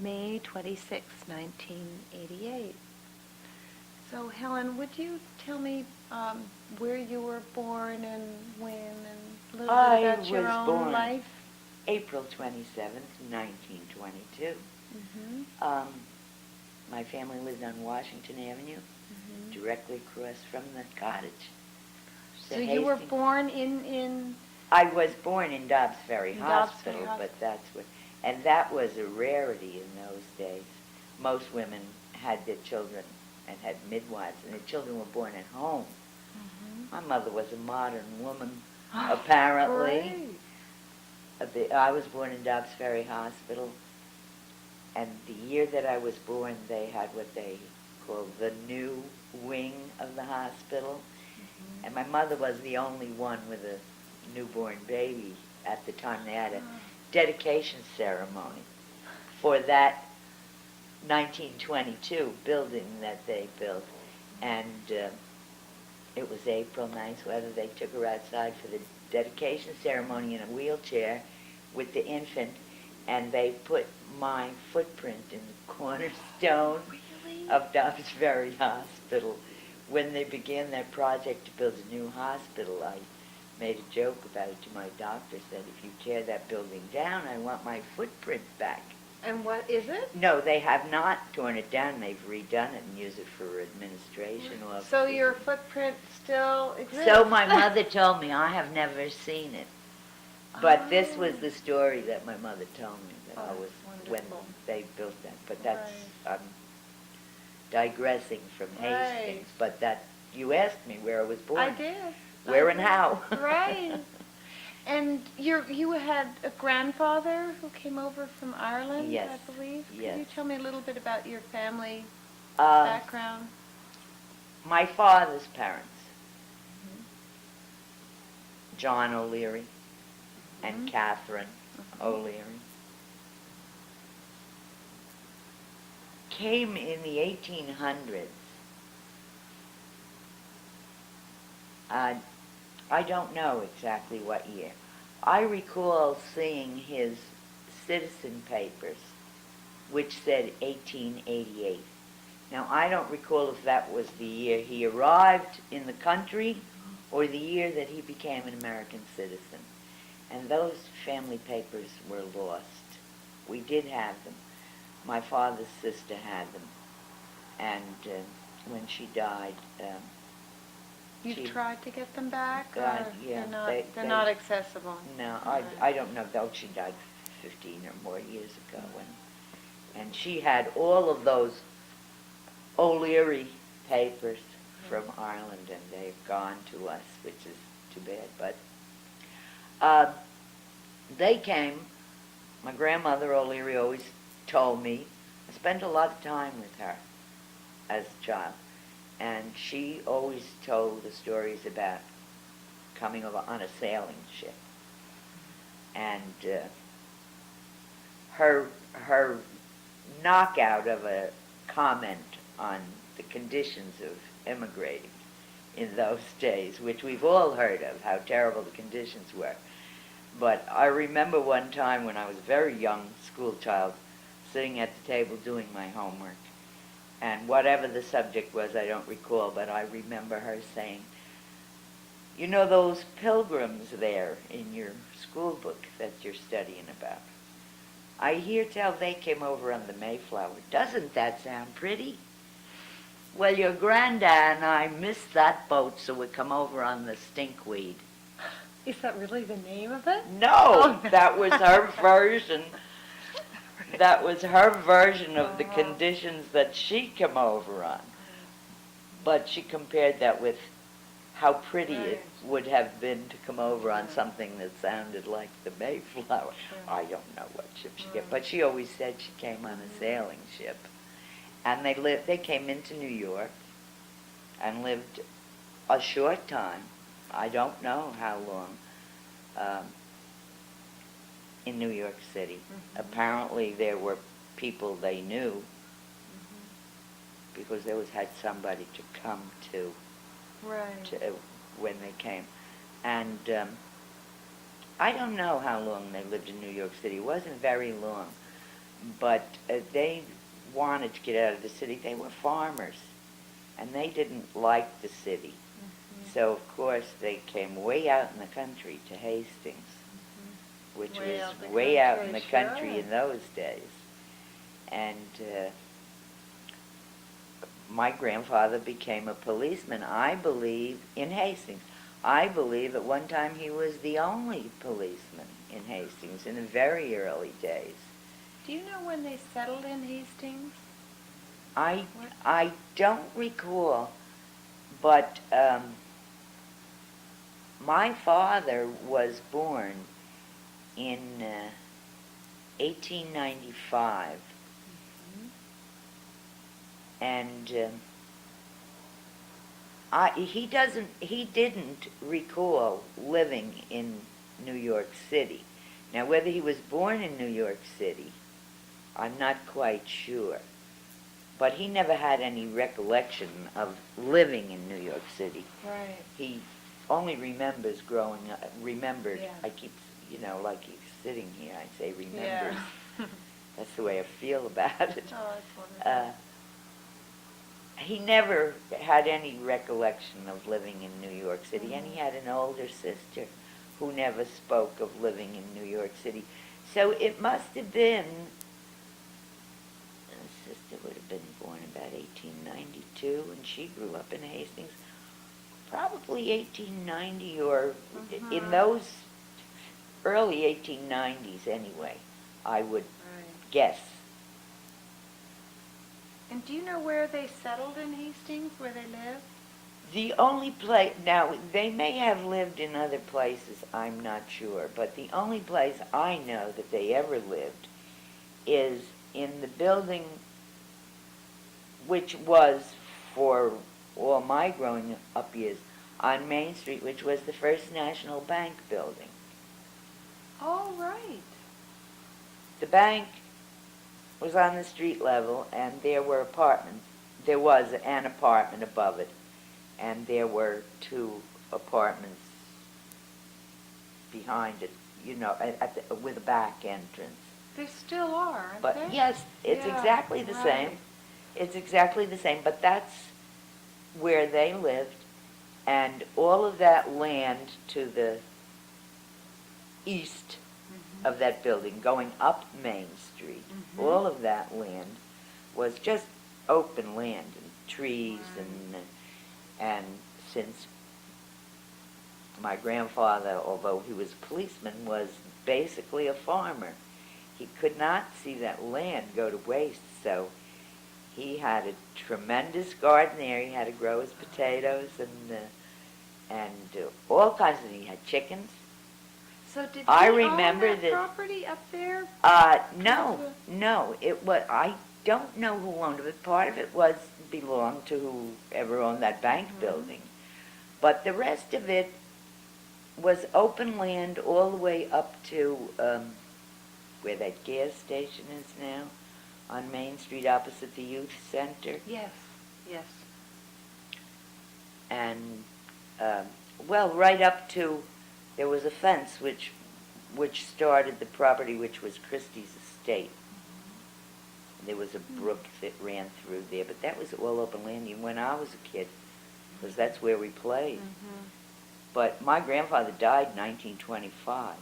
May 26, 1988. So, Helen, would you tell me where you were born and when, and a little bit about your own life? April 27th, 1922. My family lived on Washington Avenue, directly across from the cottage. So you were born in... I was born in Dobbs Ferry Hospital, but that's what... And that was a rarity in those days. Most women had their children and had midwives, and their children were born at home. My mother was a modern woman, apparently. I was born in Dobbs Ferry Hospital, and the year that I was born, they had what they called the new wing of the hospital. And my mother was the only one with a newborn baby at the time. They had a dedication ceremony for that 1922 building that they built. And it was April, nice weather. They took her outside for the dedication ceremony in a wheelchair with the infant, and they put my footprint in the cornerstone of Dobbs Ferry Hospital. When they began their project to build a new hospital, I made a joke about it to my doctor, said, if you tear that building down, I want my footprint back. And what is it? No, they have not torn it down. They've redone it and used it for administration. So your footprint still exists? So my mother told me. I have never seen it. But this was the story that my mother told me, that I was when they built that. But that's, I'm digressing from Hastings. But that, you asked me where I was born. I did. Where and how. Right. And you had a grandfather who came over from Ireland, yes. I believe? Yes. Can you tell me a little bit about your family background? My father's parents, John O'Leary and Catherine O'Leary, came in the 1800s. I don't know exactly what year. I recall seeing his citizen papers, which said 1888. Now, I don't recall if that was the year he arrived in the country or the year that he became an American citizen. And those family papers were lost. We did have them. My father's sister had them. And when she died... You tried to get them back? Yeah, they're not accessible? No, I don't know, though she died 15 or more years ago. And she had all of those O'Leary papers from Ireland, and they've gone to us, which is too bad. But they came. My grandmother O'Leary always told me, I spent a lot of time with her as a child, and she always told the stories about coming over on a sailing ship. And her knockout of a comment on the conditions of immigrating in those days, which we've all heard of, how terrible the conditions were. But I remember one time when I was a very young school child, sitting at the table doing my homework, and whatever the subject was, I don't recall, but I remember her saying, you know those pilgrims there in your school book that you're studying about? I hear tell they came over on the Mayflower. Doesn't that sound pretty? Well, your granddad and I missed that boat, so we come over on the Stinkweed. Is that really the name of it? No, that was her version. That was her version of the conditions that she came over on. But she compared that with how pretty it would have been to come over on something that sounded like the Mayflower. I don't know what ship she came, but she always said she came on a sailing ship. And they came into New York and lived a short time, I don't know how long, in New York City. Apparently there were people they knew, because they always had somebody to come to, when they came. And I don't know how long they lived in New York City. It wasn't very long. but they wanted to get out of the city. They were farmers, and they didn't like the city. Mm-hmm. So, of course, they came way out in the country to Hastings, which Way was out the way out country, in the sure. country in those days. And my grandfather became a policeman, I believe, in Hastings. I believe at one time he was the only policeman in Hastings in the very early days. Do you know when they settled in Hastings? I don't recall, but my father was born in 1895, and he didn't recall living in New York City. Now, whether he was born in New York City, I'm not quite sure. But he never had any recollection of living in New York City. Right. He only remembers growing up, remembered, Yeah. I keep, like he's sitting here, I say remembers. Yeah. That's the way I feel about it. Oh, that's wonderful. He never had any recollection of living in New York City, and he Mm-hmm. had an older sister who never spoke of living in New York City. So it must have been, his sister would have been born about 1892, and she grew up in Hastings, probably 1890, or in those early 1890s anyway, I would guess. And do you know where they settled in Hastings, where they lived? The only place, now, they may have lived in other places, I'm not sure, but the only place I know that they ever lived is in the building which was, for all my growing up years, on Main Street, which was the First National Bank building. Oh, right. The bank was on the street level, and there were apartments. There was an apartment above it, and there were two apartments behind it, with a back entrance. They still are, aren't But they? yes, it's Yeah, exactly the same. right. It's exactly the same, but that's where they lived, and all of that land to the east of that building, going up Main Street, all of that land was just open land and trees, and since my grandfather, although he was a policeman, was basically a farmer, he could not see that land go to waste, so he had a tremendous garden there. He had to grow his potatoes and all kinds of things. He had chickens. So did he I own remember that property up there? No. It was. I don't know who owned it. But part of it belonged to whoever owned that bank building, but the rest of it was open land all the way up to where that gas station is now, on Main Street opposite the youth center. Yes. And right up to, there was a fence which started the property, which was Christie's estate. There was a brook that ran through there, but that was all open land even when I was a kid, because that's where we played. But my grandfather died in 1925.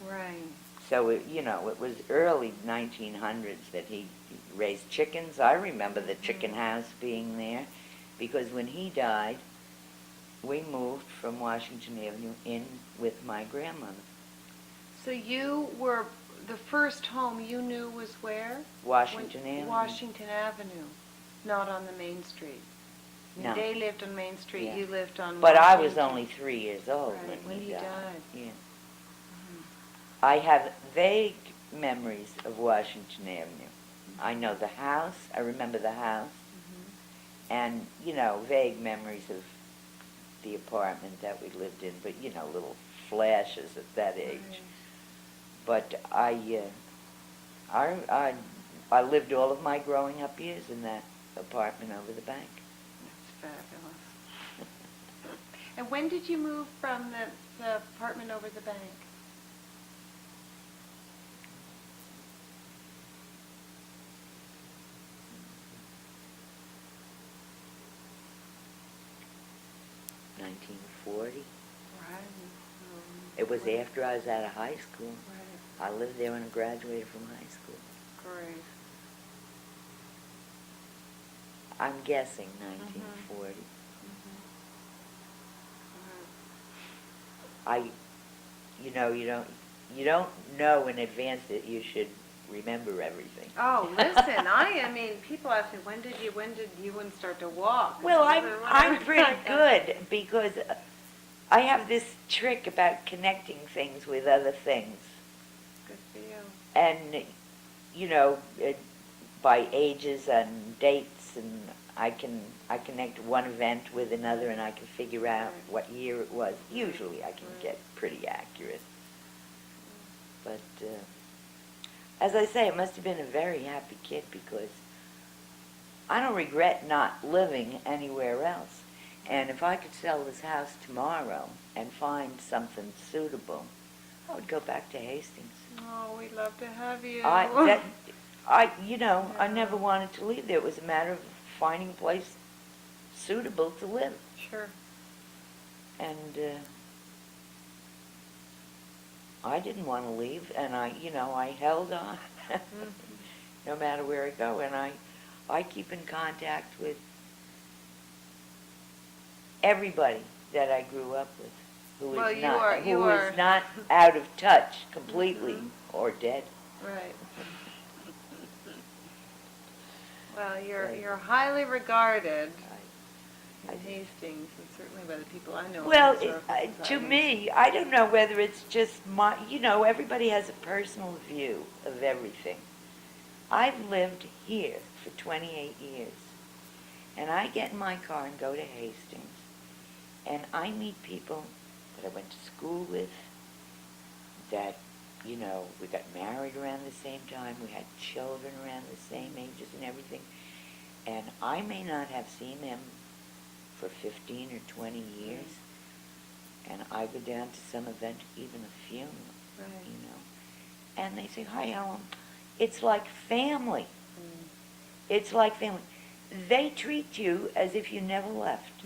Right. So, it was early 1900s that he raised chickens. I remember the chicken house being there, because when he died, we moved from Washington Avenue in with my grandmother. So you were, the first home you knew was where? Washington Avenue. Washington Avenue, not on the Main Street. No. They lived on Main Street, Yeah. you lived on But I was Washington. only 3 years old Right, when he died. Yeah. Mhm. I have vague memories of Washington Avenue. I know the house. I remember the house. And, vague mememories of the apartment that we lived in, but, little flashes at that age. Right. But I lived all of my growing up years in that apartment over the bank. That's fabulous. And when did you move from the apartment over the bank? 1940. Right. It was after I was out of high school. Right. I lived there when I graduated from high school. Great. I'm guessing 1940. You don't know in advance that you should remember everything. Oh, listen, I mean, people ask me, when did you wouldn't start to walk? Well, Or I'm whatever. pretty good because I have this trick about connecting things with other things. Good for you. And, by ages and dates, and I connect one event with another, and I can figure out what year it was. Usually I can get pretty accurate. But, as I say, it must have been a very happy kid because I don't regret not living anywhere else. And if I could sell this house tomorrow and find something suitable, I would go back to Hastings. Oh, we'd love to have you. I never wanted to leave there. It was a matter of finding a place suitable to live. Sure. And I didn't want to leave, and I held on no matter where I go. And I keep in contact with everybody that I grew up with who is not out of touch completely or dead. Right. Well, you're highly regarded in Hastings, and certainly by the people I know. Well, to me, I don't know whether it's just my, everybody has a personal view of everything. I've lived here for 28 years, and I get in my car and go to Hastings, and I meet people that I went to school with, that, we got married around the same time, we had children around the same ages and everything, and I may not have seen them for 15 or 20 years, and I go down to some event, even a funeral, and they say, "Hi, Helen." It's like family. It's like family. They treat you as if you never left.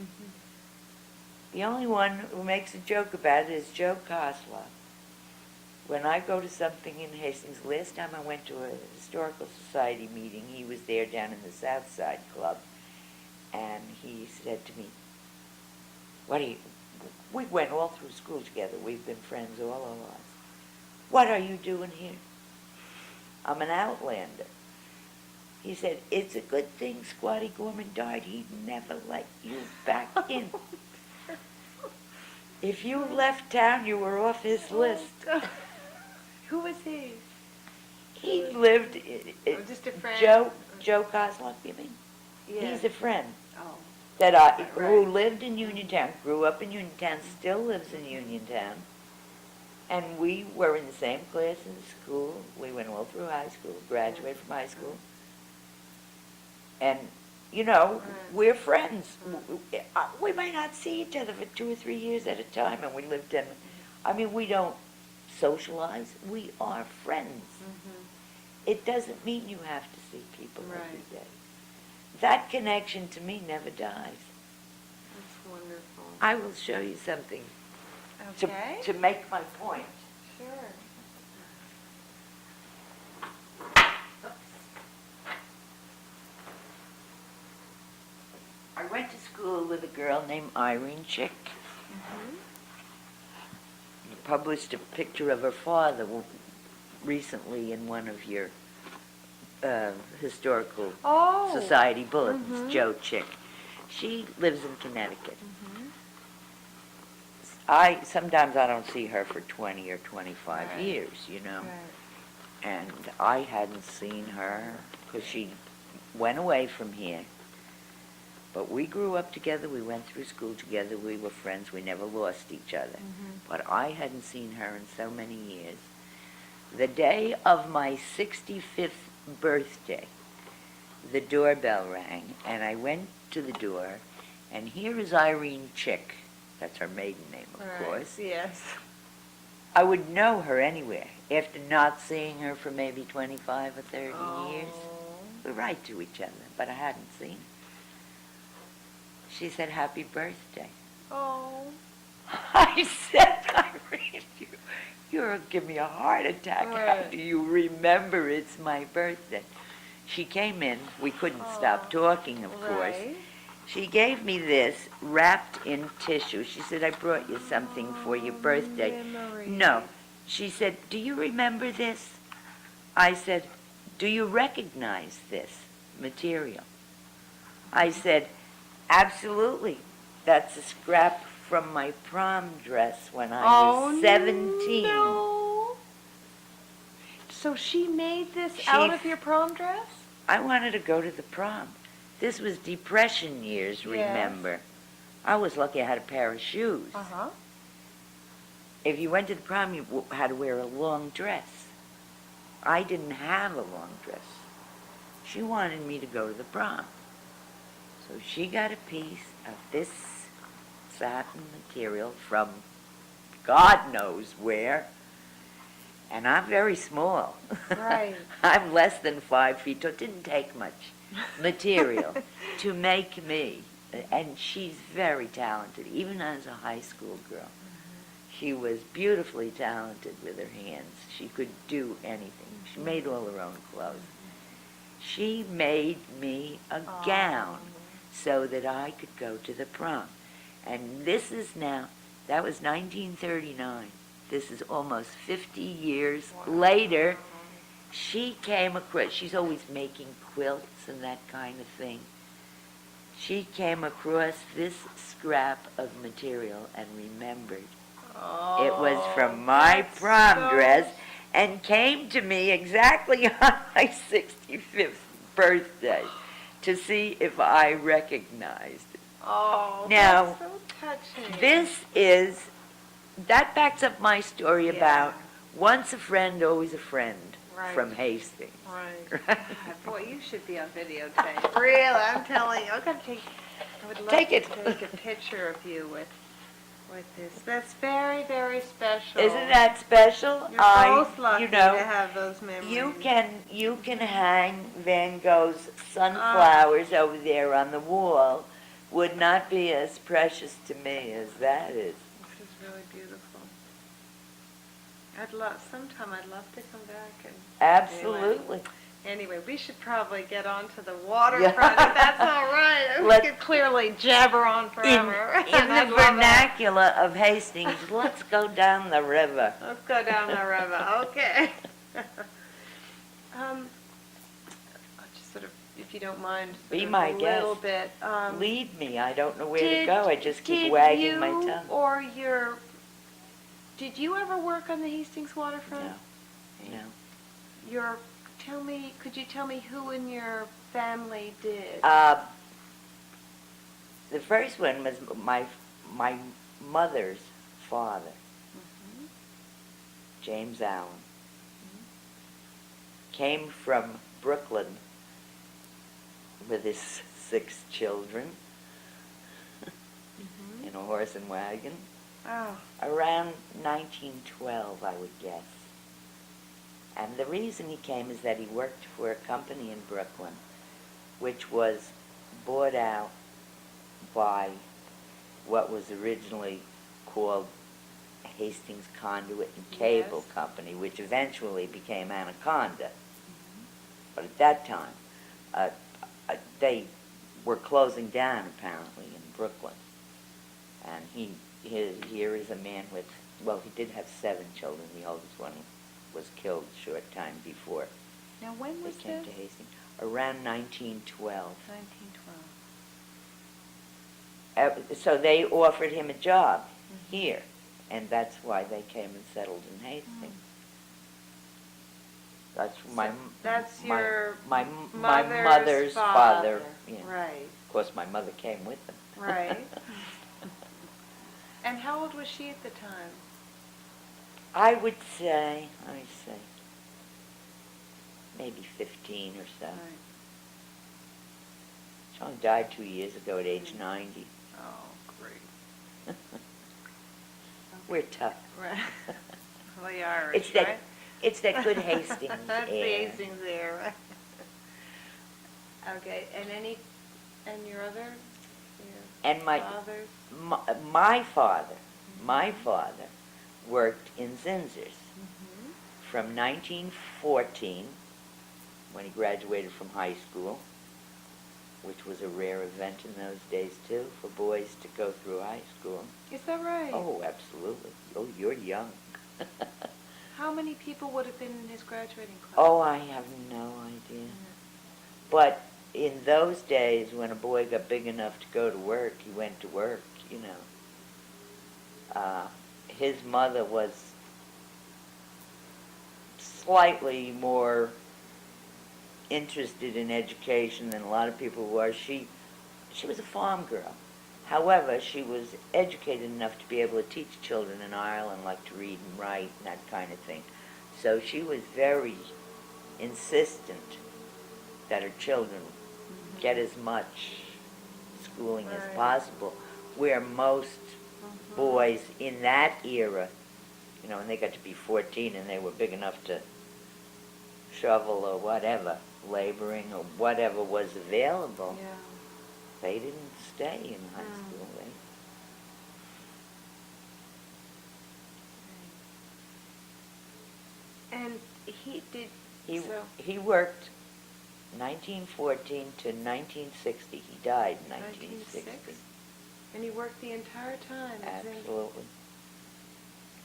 The only one who makes a joke about it is Joe Koslow. When I go to something in Hastings, last time I went to a historical society meeting, he was there down in the South Side Club, and he said to me, we went all through school together. We've been friends all our lives. "What are you doing here?" "I'm an outlander." He said, "It's a good thing Squatty Gorman died. He'd never let you back in. If you left town, you were off his list." Who was he? He lived, just a friend? Joe Koslow, you mean? Yeah. He's a friend Oh. who lived in Uniontown, grew up in Uniontown, still lives in Uniontown. And we were in the same class in school. We went all through high school, graduated from high school. And, we're friends. We may not see each other for 2 or 3 years at a time, and we lived in, we don't socialize. We are friends. It doesn't mean you have to see people every day. That connection to me never dies. That's wonderful. I will show you something to make my point. Sure. I went to school with a girl named Irene Chick. You published a picture of her father recently in one of your historical society bulletins, Joe Chick. She lives in Connecticut. Sometimes I don't see her for 20 or 25 years, and I hadn't seen her because she went away from here. But we grew up together, we went through school together, we were friends, we never lost each other. But I hadn't seen her in so many years. The day of my 65th birthday, the doorbell rang, and I went to the door, and here is Irene Chick. That's her maiden name, of course. Yes. I would know her anywhere, after not seeing her for maybe 25 or 30 years. We write to each other, but I hadn't seen her. She said, "Happy birthday." Oh. I said, Irene, you'll give me a heart attack. How Right. do you remember it's my birthday? She came in. We couldn't stop talking, of course. Right. She gave me this wrapped in tissue. She said, I brought you something for your birthday. Memories. No. She said, do you remember this? I said, do you recognize this material? I said, absolutely. That's a scrap from my prom dress when I was 17. No. So she made this out of your prom dress? I wanted to go to the prom. This was Depression years, remember. I was lucky I had a pair of shoes. Uh-huh. If you went to the prom, you had to wear a long dress. I didn't have a long dress. She wanted me to go to the prom. So she got a piece of this satin material from God knows where. And I'm very small. Right. I'm less than 5 feet tall. It didn't take much material to make me. And she's very talented, even as a high school girl. Mm-hmm. She was beautifully talented with her hands. She could do anything. She made all her own clothes. She made me a gown so that I could go to the prom. And this is now, that was 1939. This is almost 50 years later. She came across, she's always making quilts and that kind of thing. She came across this scrap of material and remembered. It was from my prom dress and came to me exactly on my 65th birthday to see if I recognized it. Oh, now, that's so touching. That backs up my story about once a friend, always a friend from Hastings. Right. Boy, you should be on videotape. Really, I'm telling you. I would love to take a picture of you with this. That's very, very special. Isn't that special? You're both lucky to have those memories. You can hang Van Gogh's sunflowers over there on the wall. Would not be as precious to me as that is. This is really beautiful. Sometime I'd love to come back and. Absolutely. Anyway, we should probably get onto the waterfront if that's all right. We could clearly jabber on forever. In the vernacular of Hastings, let's go down the river. Let's go down the river. Okay. I'll just sort of, if you don't mind, be my guest. Little bit. Lead me. I don't know where to go. I just keep wagging my tongue. Did you ever work on the Hastings waterfront? No. Could you tell me who in your family did? The first one was my mother's father, James Allen. Came from Brooklyn with his 6 children in a horse and wagon. Oh. Around 1912, I would guess. And the reason he came is that he worked for a company in Brooklyn, which was bought out by what was originally called Hastings Conduit and Cable Company, which eventually became Anaconda. But at that time, they were closing down, apparently, in Brooklyn. And here is a man with, well, he did have 7 children. The oldest one was killed a short time before. Now, when was they came this? to Hastings? Around 1912. 1912. So they offered him a job here, and that's why they came and settled in Hastings. That's your mother's father. Yeah. Right. Of course, my mother came with them. Right. And how old was she at the time? I would say, maybe 15 or so. Right. She only died 2 years ago at age 90. Oh, great. We're tough. Right. Well, the Irish, right? It's that good Hastings That's air. the Hastings air, right? Okay, and your other And my Fathers? my father worked in Zinsser's from 1914, when he graduated from high school, which was a rare event in those days too, for boys to go through high school. Is that right? Oh, absolutely. Oh, you're young. How many people would have been in his graduating class? Oh, I have no idea. But in those days, when a boy got big enough to go to work, he went to work, you know. His mother was slightly more interested in education than a lot of people were. She was a farm girl. However, she was educated enough to be able to teach children in Ireland, like to read and write and that kind of thing. So she was very insistent that her children get as much schooling as possible, where most boys in that era, you know, when they got to be 14 and they were big enough to shovel or whatever, laboring or whatever was available, they didn't stay in high school. And he did. He worked 1914 to 1960. He died in 1960. And he worked the entire time. Absolutely.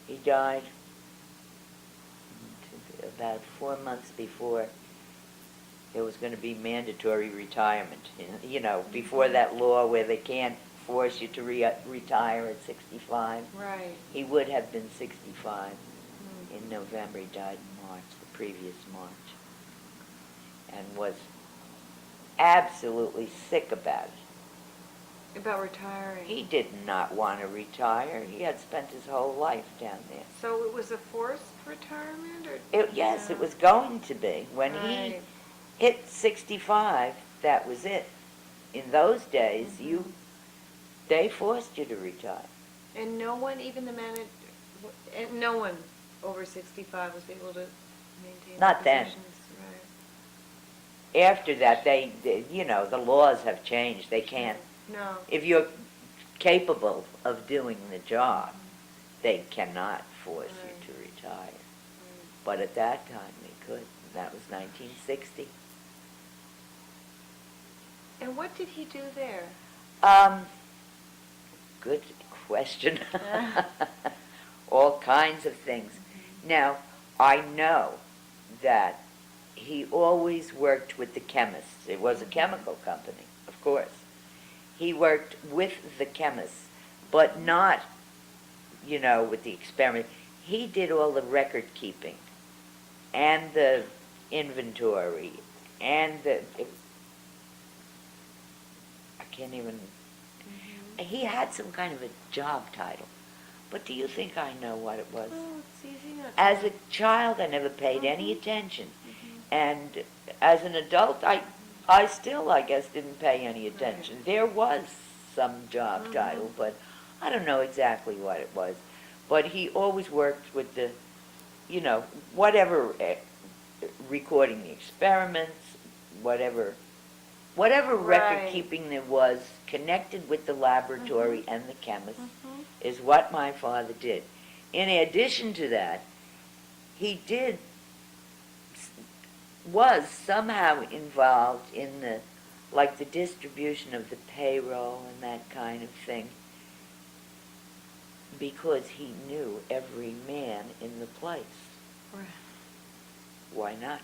He died about 4 months before there was going to be mandatory retirement. You know, before that law where they can't force you to retire at 65. Right. He would have been 65 in November. He died in March, the previous March, and was absolutely sick about it. About retiring. He did not want to retire. He had spent his whole life down there. So it was a forced retirement? Yes, it was going to be. When he hit 65, that was it. In those days, they forced you to retire. And no one, even the manager, no one over 65 was able to maintain Not then. positions. After that, they, you know, the laws have changed. They can't. No. If you're capable of doing the job, they cannot force you to retire. But at that time, they could. That was 1960. And what did he do there? Good question. All kinds of things. Now, I know that he always worked with the chemists. It was a chemical company, of course. He worked with the chemists, but not, you know, with the experiment. He did all the record keeping and the inventory and the... I can't even... He had some kind of a job title. But do you think I know what it was? Oh, it's easy not to. As a child, I never paid any attention. And as an adult, I still, I guess, didn't pay any attention. There was some job title, but I don't know exactly what it was. But he always worked with the, you know, whatever, recording the experiments, whatever record keeping there was connected with the laboratory and the chemist is what my father did. In addition to that, he was somehow involved in the distribution of the payroll and that kind of thing, because he knew every man in the place. Right. Why not?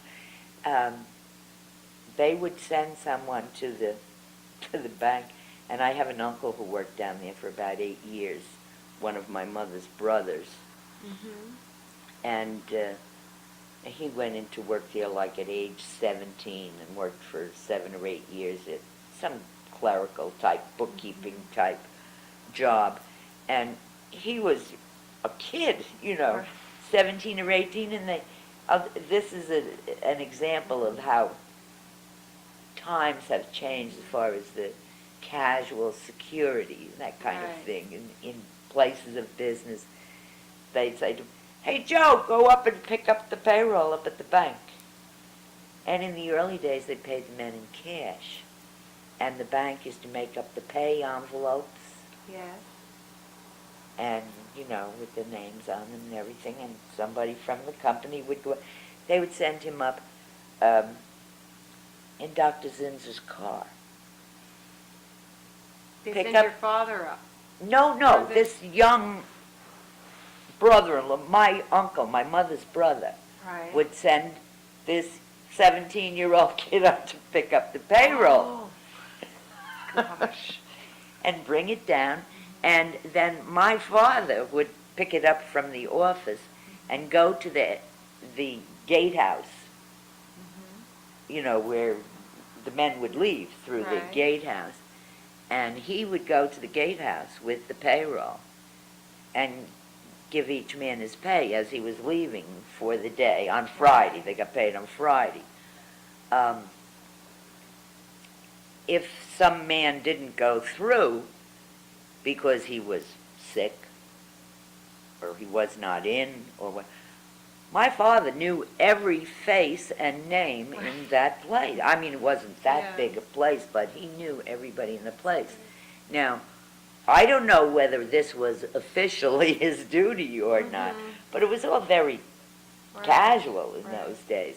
They would send someone to the bank, and I have an uncle who worked down there for about 8 years, one of my mother's brothers, and he went into work there like at age 17 and worked for 7 or 8 years at some clerical type, bookkeeping type job. And he was a kid, you know, 17 or 18, and this is an example of how times have changed as far as the casual security, that kind of thing. In places of business, they'd say to him, "Hey, Joe, go up and pick up the payroll up at the bank." And in the early days, they paid the men in cash. and the bank used to make up the pay envelopes, Yes. and, with the names on them and everything, and somebody from the company would go, they would send him up in Dr. Zinzer's car. They Pick send up- your father up. No, Or the- this young brother-in-law, my uncle, my mother's brother, Right. would send this 17-year-old kid up to pick up the payroll. Oh. Gosh. And bring it down, and then my father would pick it up from the office and go to the gatehouse, where the men would leave through the Right. gatehouse, and he would go to the gatehouse with the payroll and give each man his pay as he was leaving for the day on Friday. They got paid on Friday. If some man didn't go through because he was sick or he was not in or what, my father knew every face and name in that place. I mean, it wasn't that big a place, but he knew everybody in the place. Now, I don't know whether this was officially his duty or not, but it was all very casual in those days.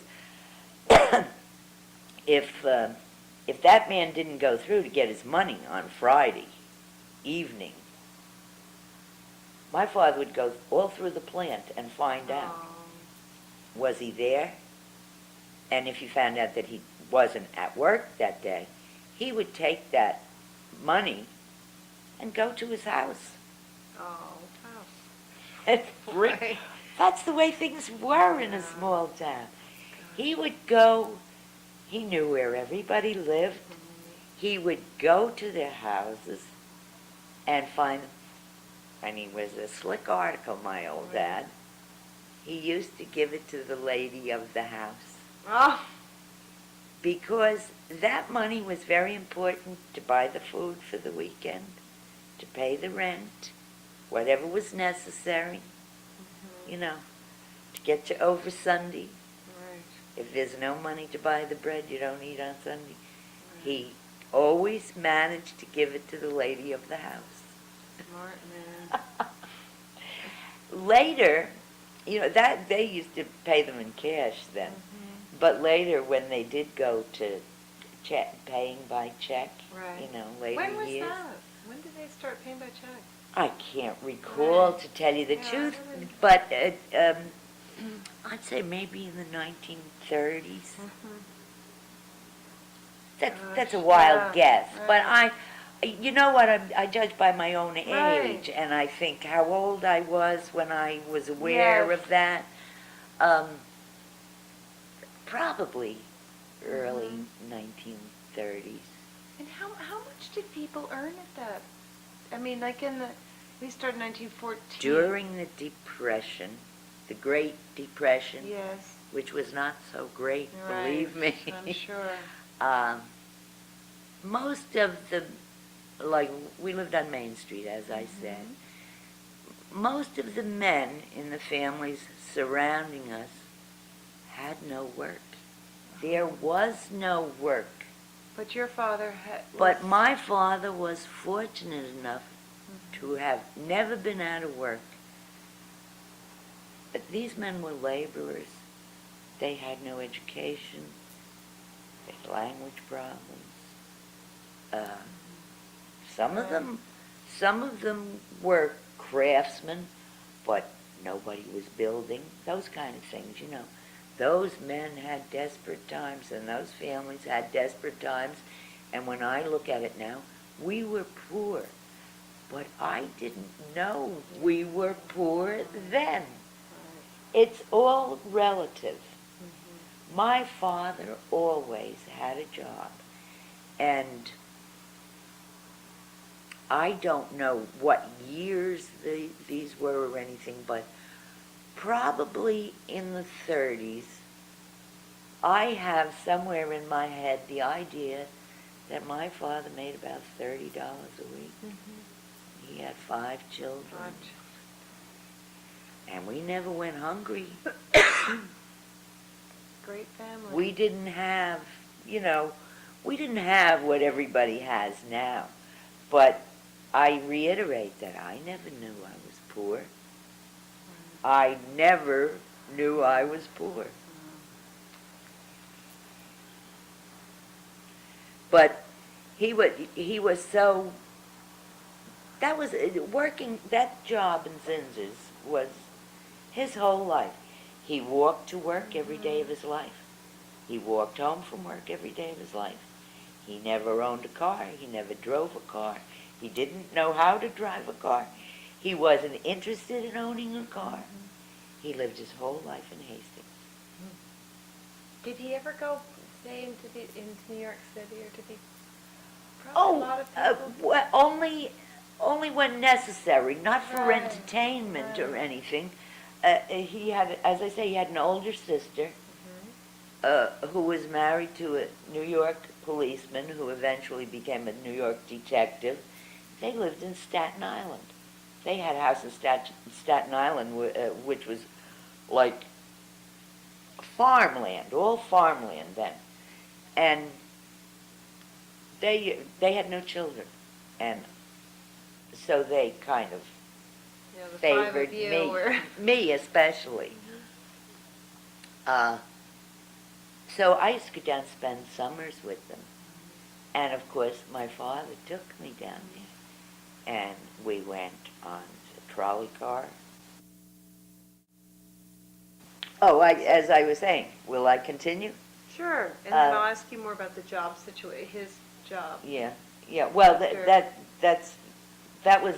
If that man didn't go through to get his money on Friday evening, my father would go all through the plant and find out, was he there? And if he found out that he wasn't at work that day, he would take that money and go to his house. Oh, And bring, Right. That's the way things were in a small town. He would go, he knew where everybody lived. He would go to their houses and find, and he was a slick article, my old dad. He used to give it to the lady of the house Oh. because that money was very important to buy the food for the weekend, to pay the rent, whatever was necessary, to get you over Sunday. Right. If there's no money to buy the bread, you don't eat on Sunday. He always managed to give it to the lady of the house. Smart man. Later, that they used to pay them in cash then. But later, when they did go to paying by check, Right. Later When was years. that? When did they start paying by check? I can't recall, Right. to tell you the Yeah, I truth, really- but I'd say maybe in the 1930s. That's a Gosh, wild guess, right. but you know what, I judge by my own age, Right. and I think how old I was when I was aware Yes. of that. Probably early 1930s. And how much did people earn at that? I mean, like we started in 1914. During the Depression, the Great Depression, Yes. which was not so great, Right. believe me. I'm sure. Most of the, like, we lived on Main Street, as I said. Most of the men in the families surrounding us had no work. There was no work. But your father had. But my father was fortunate enough to have never been out of work. But these men were laborers. They had no education. They had language problems. Some of them were craftsmen, but nobody was building. Those kind of things, Those men had desperate times, and those families had desperate times. And when I look at it now, we were poor. But I didn't know we were poor then. It's all relative. My father always had a job. And I don't know what years these were or anything, but probably in the 30s, I have somewhere in my head the idea that my father made about $30 a week. He had 5 children. And we never went hungry. Great family. We didn't have, we didn't have what everybody has now. But I reiterate that I never knew I was poor. I never knew I was poor. But he was so, that was, working, that job in Zinzer's was his whole life. He walked to work every day of his life. He walked home from work every day of his life. He never owned a car. He never drove a car. He didn't know how to drive a car. He wasn't interested in owning a car. He lived his whole life in Hastings. Did he ever go, say, into New York City, or did he? Probably a lot of people. Well, only when necessary, not for Right, entertainment or right. anything. He had, as I say, he had an older sister who was married to a New York policeman who eventually became a New York detective. They lived in Staten Island. They had a house in Staten Island, which was like farmland, all farmland then. And they had no children. And so they kind of Yeah, the five favored of you me, were. me especially. So I used to go down and spend summers with them. And of course, my father took me down there. And we went on a trolley car. Oh, as I was saying, will I continue? Sure, and then I'll ask you more about the job situation, his job. Yeah, yeah. Well, Sure. that was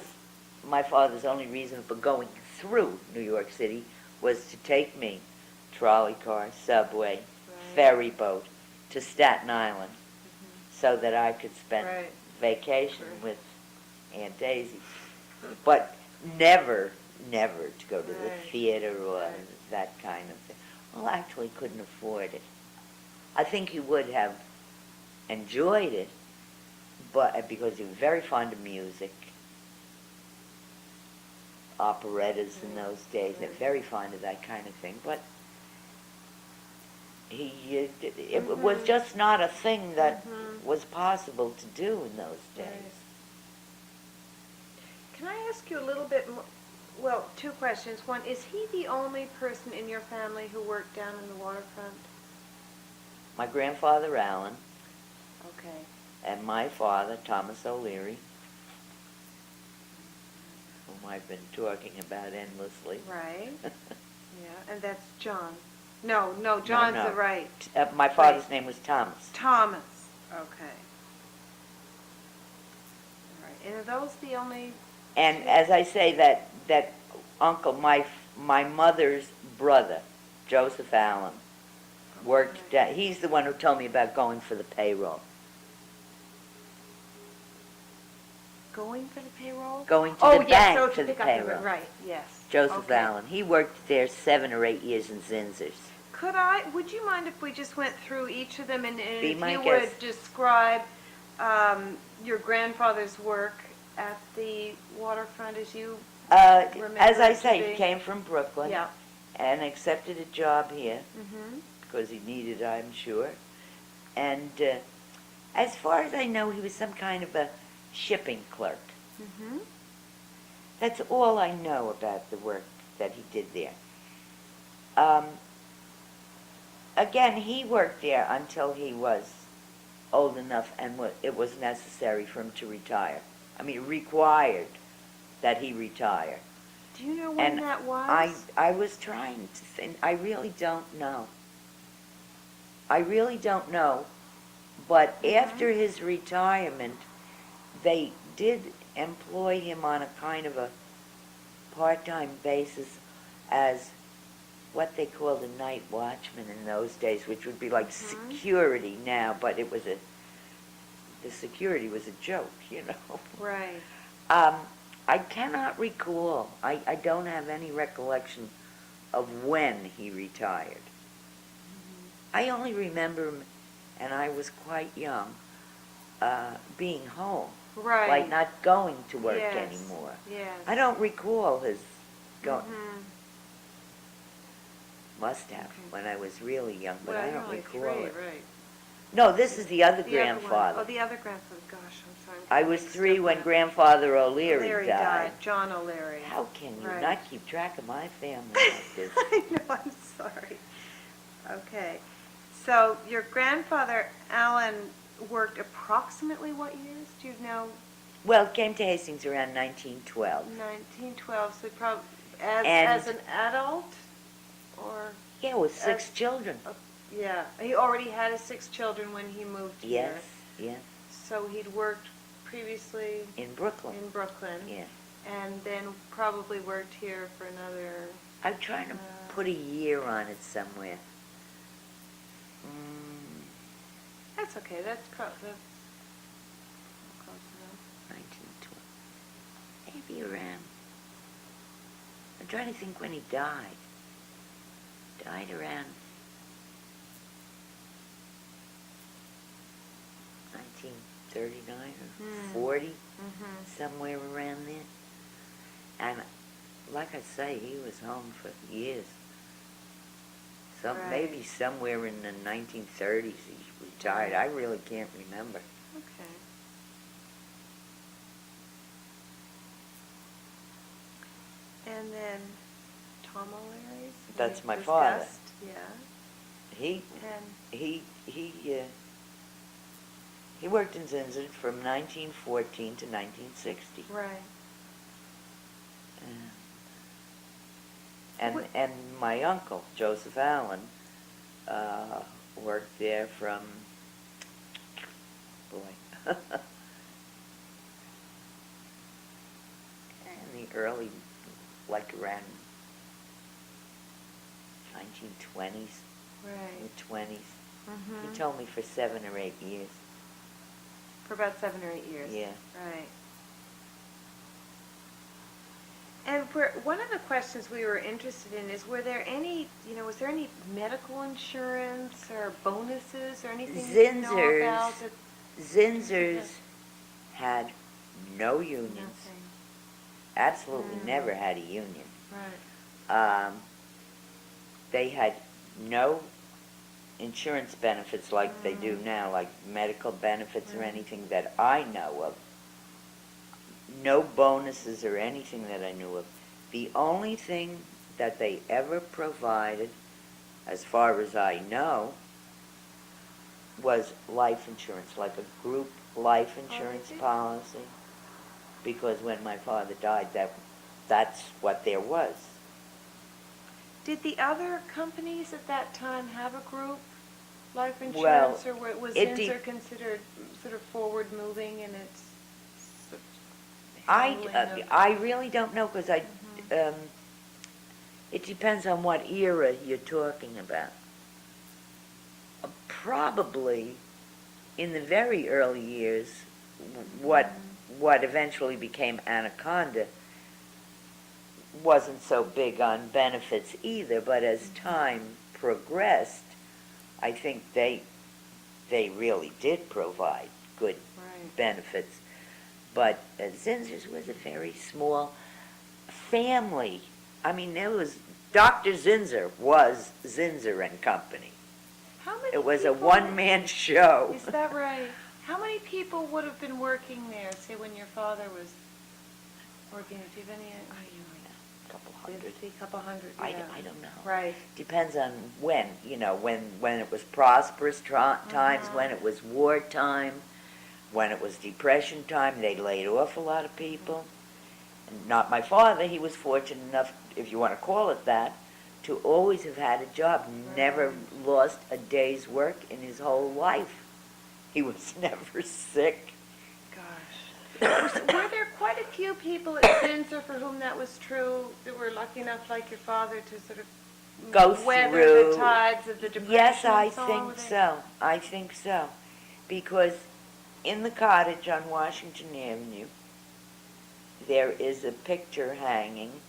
my father's only reason for going through New York City, was to take me trolley car, subway, ferry boat to Staten Island, so that I could spend vacation with Aunt Daisy. But never to go to the theater or that kind of thing. Well, actually couldn't afford it. I think he would have enjoyed it, but because he was very fond of music, operettas in those days, and very fond of that kind of thing. But it was just not a thing that was possible to do in those days. Can I ask you a little bit more? Well, two questions. One, is he the only person in your family who worked down in the waterfront? My grandfather, Alan, Okay. and my father, Thomas O'Leary, whom I've been talking about endlessly. Right. Yeah, and that's John. No, John's No. the right. My father's name was Thomas. Thomas. Okay. All right. And are those the only? And as I say, that uncle, my mother's brother, Joseph Allen, worked down. He's the one who told me about going for the payroll. Going for the payroll? Going to the bank so for to the pick up payroll. right, yes. Joseph Allen. He worked there 7 or 8 years in Zinzer's. Would you mind if we just went through each of them and if my you guest. would describe your grandfather's work at the waterfront as you remember As I it to say, be? he came from Brooklyn Yeah. and accepted a job here Mm-hmm. because he needed it, I'm sure. And as far as I know, he was some kind of a shipping clerk. Mm-hmm. That's all I know about the work that he did there. Again, he worked there until he was old enough and it was necessary for him to retire. I mean, required that he retire. Do you know when And that was? I was trying to think. I really don't know. But after his retirement, they did employ him on a kind of a part-time basis as what they called a night watchman in those days, which would be like security now, but the security was a joke, you know. Right. I cannot recall. I don't have any recollection of when he retired. I only remember him, and I was quite young, being home. Right. Like not going to work Yes. anymore. Yes. I don't recall his going. Mm-hmm. Must have when I was really young, but I don't recall it. Right. No, this is the other The other one. grandfather. Oh, the other grandfather. Gosh, I'm sorry. I was 3 when Grandfather O'Leary O'Leary died. John O'Leary. How can you Right. not keep track of my family like this? I know, I'm sorry. Okay. So your grandfather, Alan, worked approximately what years? Do you know? Well, came to Hastings around 1912. 1912, so probably as And- an adult? Or, Yeah, with 6 children. yeah, he already had his 6 children when he moved here. Yes, yes. So he'd worked previously In Brooklyn. in Brooklyn. Yeah. And then probably worked here for another, I'm trying to put a year on it somewhere. that's okay, that's close enough. 1912. Maybe around. I'm trying to think when he died. Died around 1939 or 40, somewhere around there. And like I say, he was home for years. Right. Maybe somewhere in the 1930s he retired. I really can't remember. Okay. And then Tom O'Leary's? That's we my father. discussed, yeah. He worked in Zinzin from 1914 to 1960. Right. And my uncle, Joseph Allen, worked there from, in the early, like around 1920s, Right. mid-20s. Mm-hmm. He told me for 7 or 8 years. For about 7 or 8 years. Yeah. Right. And one of the questions we were interested in is, was there any medical insurance or bonuses or anything you know about? Zinzers had no unions. Nothing. Absolutely never had a union. Right. They had no insurance benefits like they do now, like medical benefits or anything that I know of. No bonuses or anything that I knew of. The only thing that they ever provided, as far as I know, was life insurance, like a group life insurance policy. Because when my father died, that's what there was. Did the other companies at that time have a group life insurance, or was Zinzer considered sort of forward-moving in its I really don't know, because it depends on what era you're talking about. Probably in the very early years, what eventually became Anaconda wasn't so big on benefits either, but as time progressed, I think they really did provide good benefits. But Zinzer's was a very small family. I mean, Dr. Zinzer was Zinzer and Company. How many It was people, a one-man show. Is that right? How many people would have been working there, say, when your father was working? Do you have any idea? A couple hundred. A couple hundred, yeah. I don't know. Right. Depends on when, when it was prosperous times, when it was wartime, when it was Depression time, they laid off a lot of people. And not my father, he was fortunate enough, if you want to call it that, to always have had a job, never lost a day's work in his whole life. He was never sick. Gosh. Were there quite a few people at Zinzer for whom that was true, that were lucky enough, like your father, to sort of Go weather through the tides of the Depression? Yes, I and so on? think so. I think so. Because in the cottage on Washington Avenue, there is a picture hanging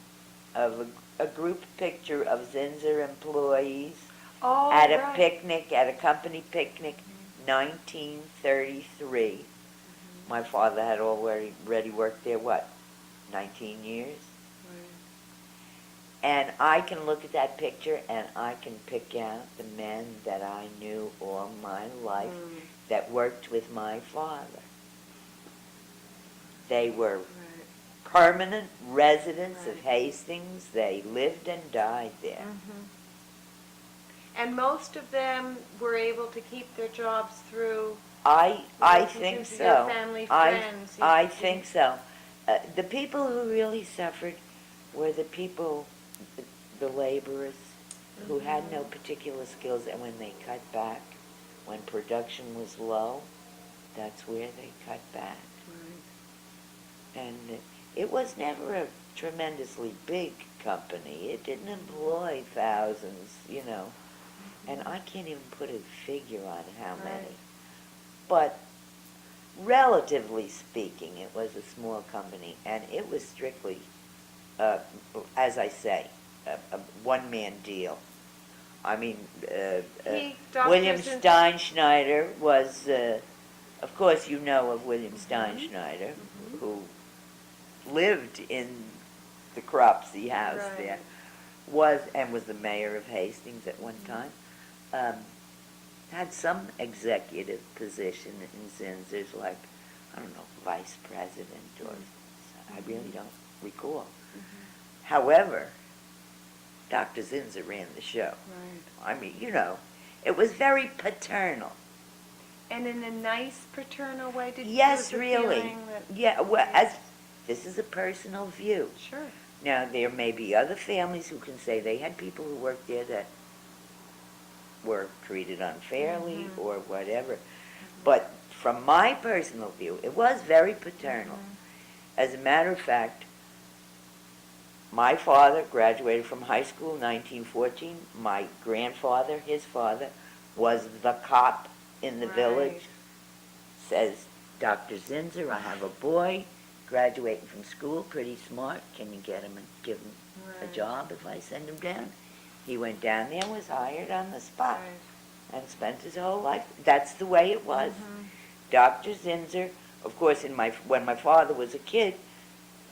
of a group picture of Zinzer employees at a picnic, at a company picnic, 1933. My father had already worked there, 19 years? And I can look at that picture and I can pick out the men that I knew all my life that worked with my father. They were permanent residents of Hastings. They lived and died there. And most of them were able to keep their jobs through I think so. Your family, friends. I think so. The people who really suffered were the people, the laborers, who had no particular skills, and when they cut back, when production was low, that's where they cut back. And it was never a tremendously big company. It didn't employ thousands, you know, and I can't even put a figure on how many. But relatively speaking, it was a small company, and it was strictly, as I say, a one-man deal. I mean, William Steinschneider was, of course you know of William Steinschneider, who lived in the Cropsey house there, was the mayor of Hastings at one time, had some executive position in Zinzer's, like, I don't know, vice president or, I really don't recall. However, Dr. Zinzer ran the show. I mean, you know, it was very paternal. And in a nice paternal way? Yes, really. Yeah, well, this is a personal view. Sure. Now, there may be other families who can say they had people who worked there that were treated unfairly or whatever. But from my personal view, it was very paternal. As a matter of fact, my father graduated from high school in 1914. My grandfather, his father, was the cop in the village. Says, Dr. Zinzer, I have a boy graduating from school, pretty smart. Can you get him and give him a job if I send him down? He went down there and was hired on the spot and spent his whole life. That's the way it was. Dr. Zinzer, of course, when my father was a kid,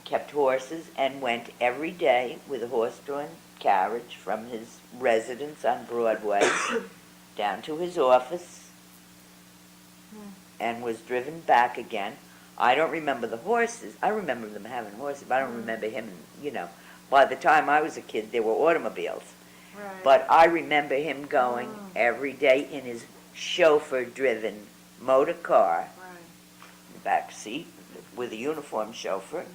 kept horses and went every day with a horse-drawn carriage from his residence on Broadway down to his office and was driven back again. I don't remember the horses. I remember them having horses, but I don't remember him, you know. By the time I was a kid, there were automobiles. But I remember him going every day in his chauffeur-driven motor car, in the back seat, with a uniformed chauffeur,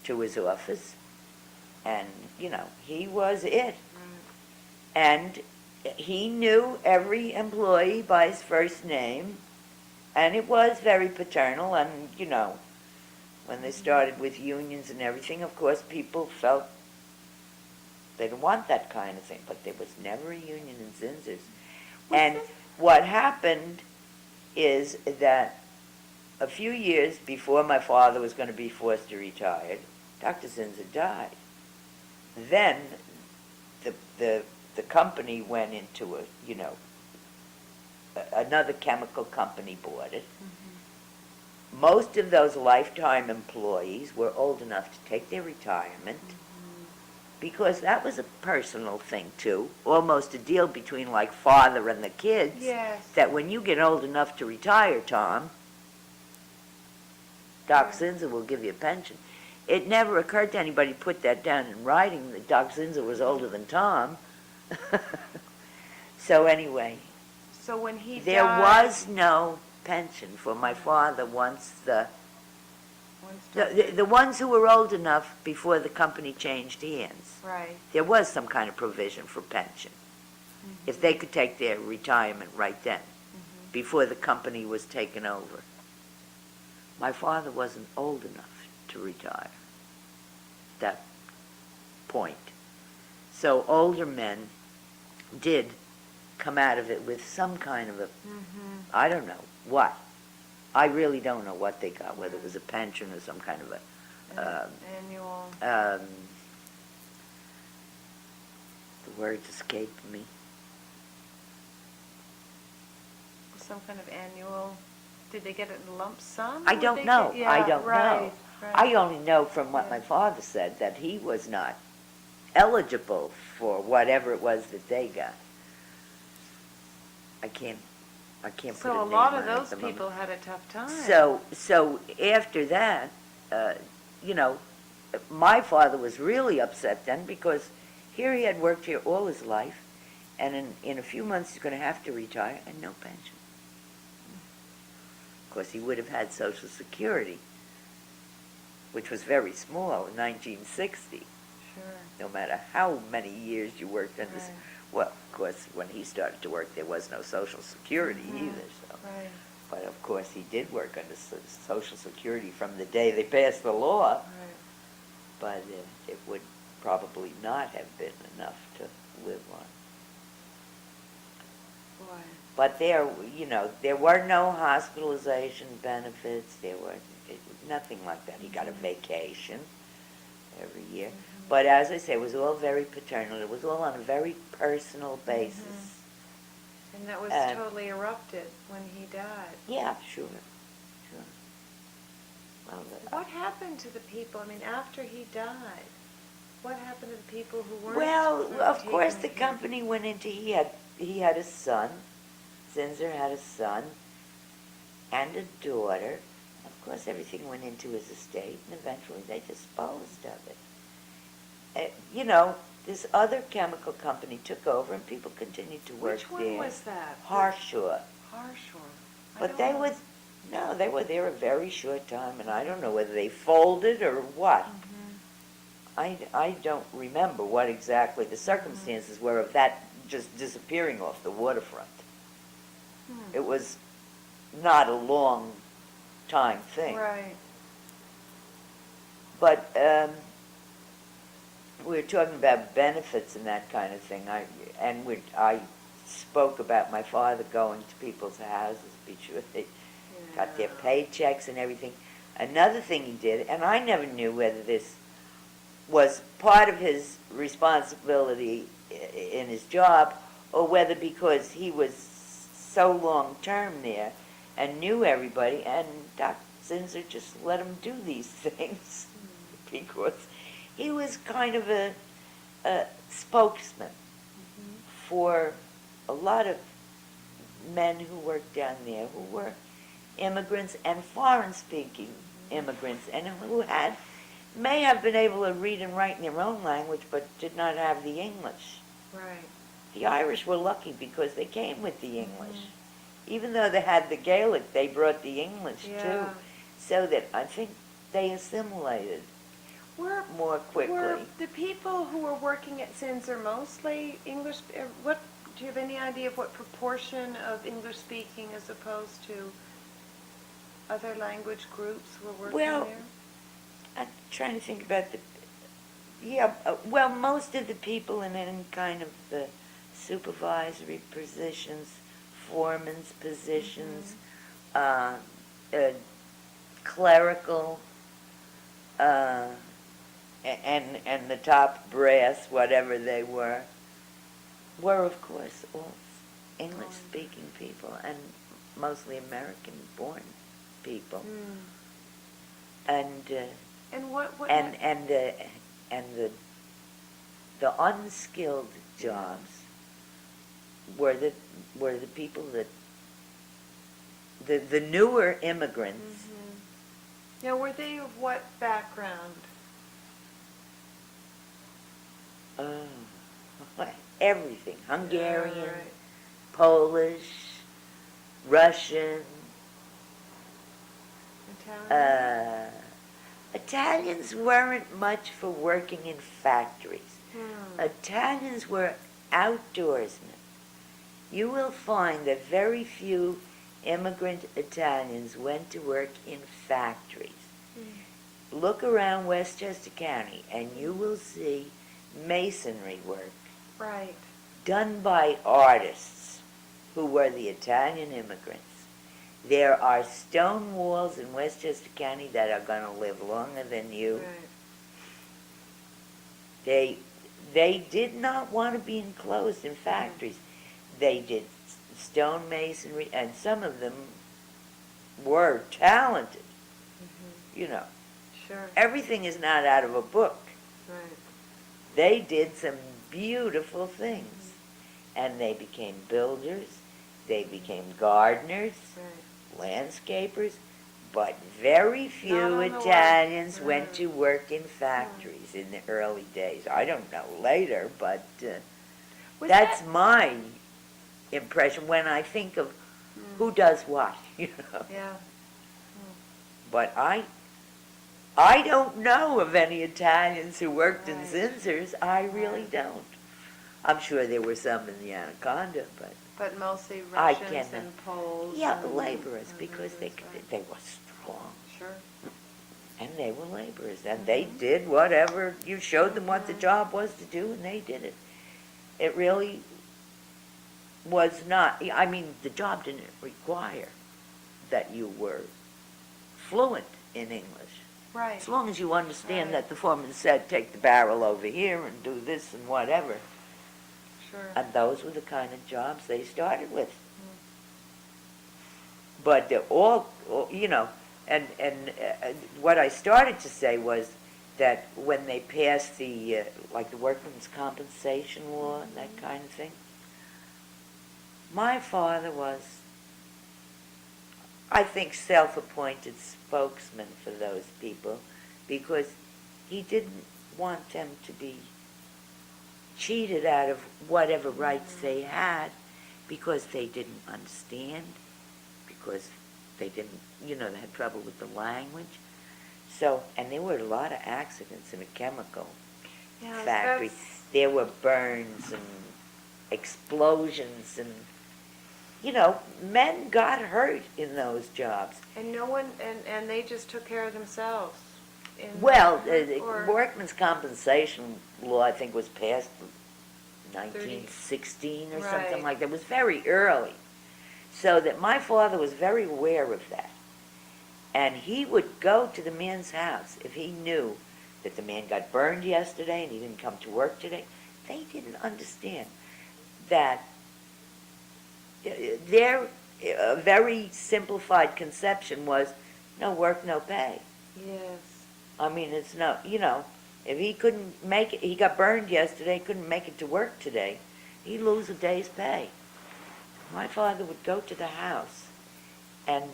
to his office. And, you know, he was it. And he knew every employee by his first name, and it was very paternal. And, you know, when they started with unions and everything, of course, people felt they didn't want that kind of thing, but there was never a union in Zinzer's. And what happened is that a few years before my father was going to be forced to retire, Dr. Zinzer died. Then the company went into another chemical company bought it. Most of those lifetime employees were old enough to take their retirement, because that was a personal thing too, almost a deal between like father and the kids, that when you get old enough to retire, Tom, Doc Zinzer will give you a pension. It never occurred to anybody to put that down in writing that Doc Zinzer was older than Tom. So anyway, so when he there was no pension for my father once the ones who were old enough before the company changed hands. There was some kind of provision for pension. If they could take their retirement right then, before the company was taken over. My father wasn't old enough to retire at that point. So older men did come out of it with some kind of a, I don't know what. I really don't know what they got, whether it was a pension or some kind of a annual. The words escaped me. Some kind of annual. Did they get it in lump sum? I don't know. I don't know. Right. I only know from what my father said that he was not eligible for whatever it was that they got. I can't put a name So a on lot it of at those the moment. people had a tough time. So after that, you know, my father was really upset then because here he had worked here all his life, and in a few months he's going to have to retire and no pension. Of course, he would have had Social Security, which was very small in 1960. Sure. No matter how many years you worked in this. Right. Well, of course, when he started to work, there was no Social Security either. So. Right. But of course, he did work under Social Security from the day they passed the law. Right. But it would probably not have been enough to live on. Boy. But there were no hospitalization benefits. There were nothing like that. He got a vacation every year. Mm-hmm. But as I say, it was all very paternal. It was all on a very personal basis. Mm-hmm. And that was totally erupted when he died. Yeah, sure. Well, What happened to the people? I mean, after he died, what happened to the people who weren't? well, of course, the taking company went into. He had a son. Zinser had a son and a daughter. Of course, everything went into his estate, and eventually they disposed of it. This other chemical company took over, and people continued to work there. Which one was that? Harshaw. Harshaw. But they were there a very short time, and I don't know whether they folded or what. Mm-hmm. I don't remember what exactly the circumstances were of that just disappearing off the waterfront. It was not a long time thing. Right. But we were talking about benefits and that kind of thing. I spoke about my father going to people's houses, be sure they got their paychecks and everything. Another thing he did, and I never knew whether this was part of his responsibility in his job or whether because he was so long-term there and knew everybody, and Dr. Zinser just let him do these things because he was kind of a spokesman for a lot of men who worked down there who were immigrants and foreign-speaking immigrants and who may have been able to read and write in their own language but did not have the English. Right. The Irish were lucky because they came with the English. Even though they had the Gaelic, they brought the English too, so that I think they assimilated more quickly. Were the people who were working at Zinser mostly English? What do you have any idea of what proportion of English speaking as opposed to other language groups were working there? I'm trying to think about most of the people in any kind of the supervisory positions, foreman's positions, clerical, and the top brass, whatever they were of course all English-speaking people and mostly American-born people. And the unskilled jobs were the people that the newer immigrants. Now, were they of what background? Everything. Hungarian, Polish, Russian, Italian? Italians weren't much for working in factories. Italians were outdoorsmen. You will find that very few immigrant Italians went to work in factories. Look around Westchester County and you will see masonry work done by artists who were the Italian immigrants. There are stone walls in Westchester County that are going to live longer than you. They did not want to be enclosed in factories. They did stone masonry, and some of them were talented. Sure. Everything is not out of a book. They did some beautiful things. And they became builders, they became gardeners, landscapers, but very few Italians went to work in factories in the early days. I don't know later, but that's my impression when I think of who does what, you know. Yeah. But I don't know of any Italians who worked in Right. Zinsers. I really don't. I'm sure there were some in the Anaconda, but But mostly I Russians cannot. and Poles. Yeah, and, laborers, and because laborers, right. they were strong, Sure. and they were laborers, and they did whatever you showed them what the job was to do, and they did it. It really was not. I mean, the job didn't require that you were fluent in English. Right. As long as you understand Right. that the foreman said, take the barrel over here and do this and whatever. Sure. And those were the kind of jobs they started with. But they're all, you know, and what I started to say was that when they passed the, like the workman's compensation law and that kind of thing, my father was, I think, self-appointed spokesman for those people because he didn't want them to be cheated out of whatever rights they had because they didn't understand, because they didn't, you know, they had trouble with the language. So, and there were a lot of accidents in a chemical factory. There were burns and explosions and, you know, men got hurt in those jobs. And no one, and they just took care of themselves. Well, the workman's compensation law, I think, was passed in 1916 or something like that. It was very early. So that my father was very aware of that. And he would go to the man's house if he knew that the man got burned yesterday and he didn't come to work today. They didn't understand that their very simplified conception was no work, no pay. Yes. I mean, it's no, you know, if he couldn't make it, he got burned yesterday, couldn't make it to work today, he'd lose a day's pay. My father would go to the house and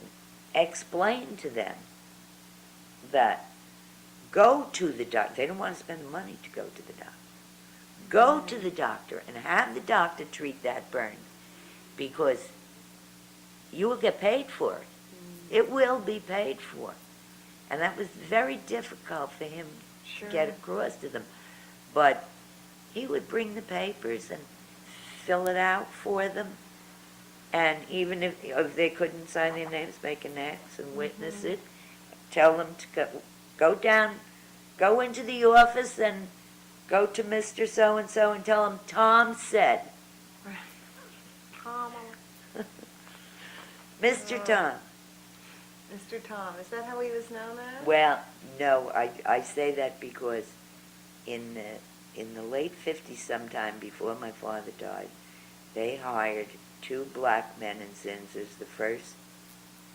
explain to them that go to the doctor. They don't want to spend the money to go to the doctor. Go to the doctor and have the doctor treat that burn because you will get paid for it. It will be paid for. And that was very difficult for him to get across to them. But he would bring the papers and fill it out for them. And even if they couldn't sign their names, make an X and witness it, tell them to go down, go into the office and go to Mr. So-and-so and tell him Tom said. Tom. Mr. Tom. Mr. Tom, is that how he was known as? Well, no, I say that because in the late 50s, sometime before my father died, they hired 2 black men in Zinsers, the first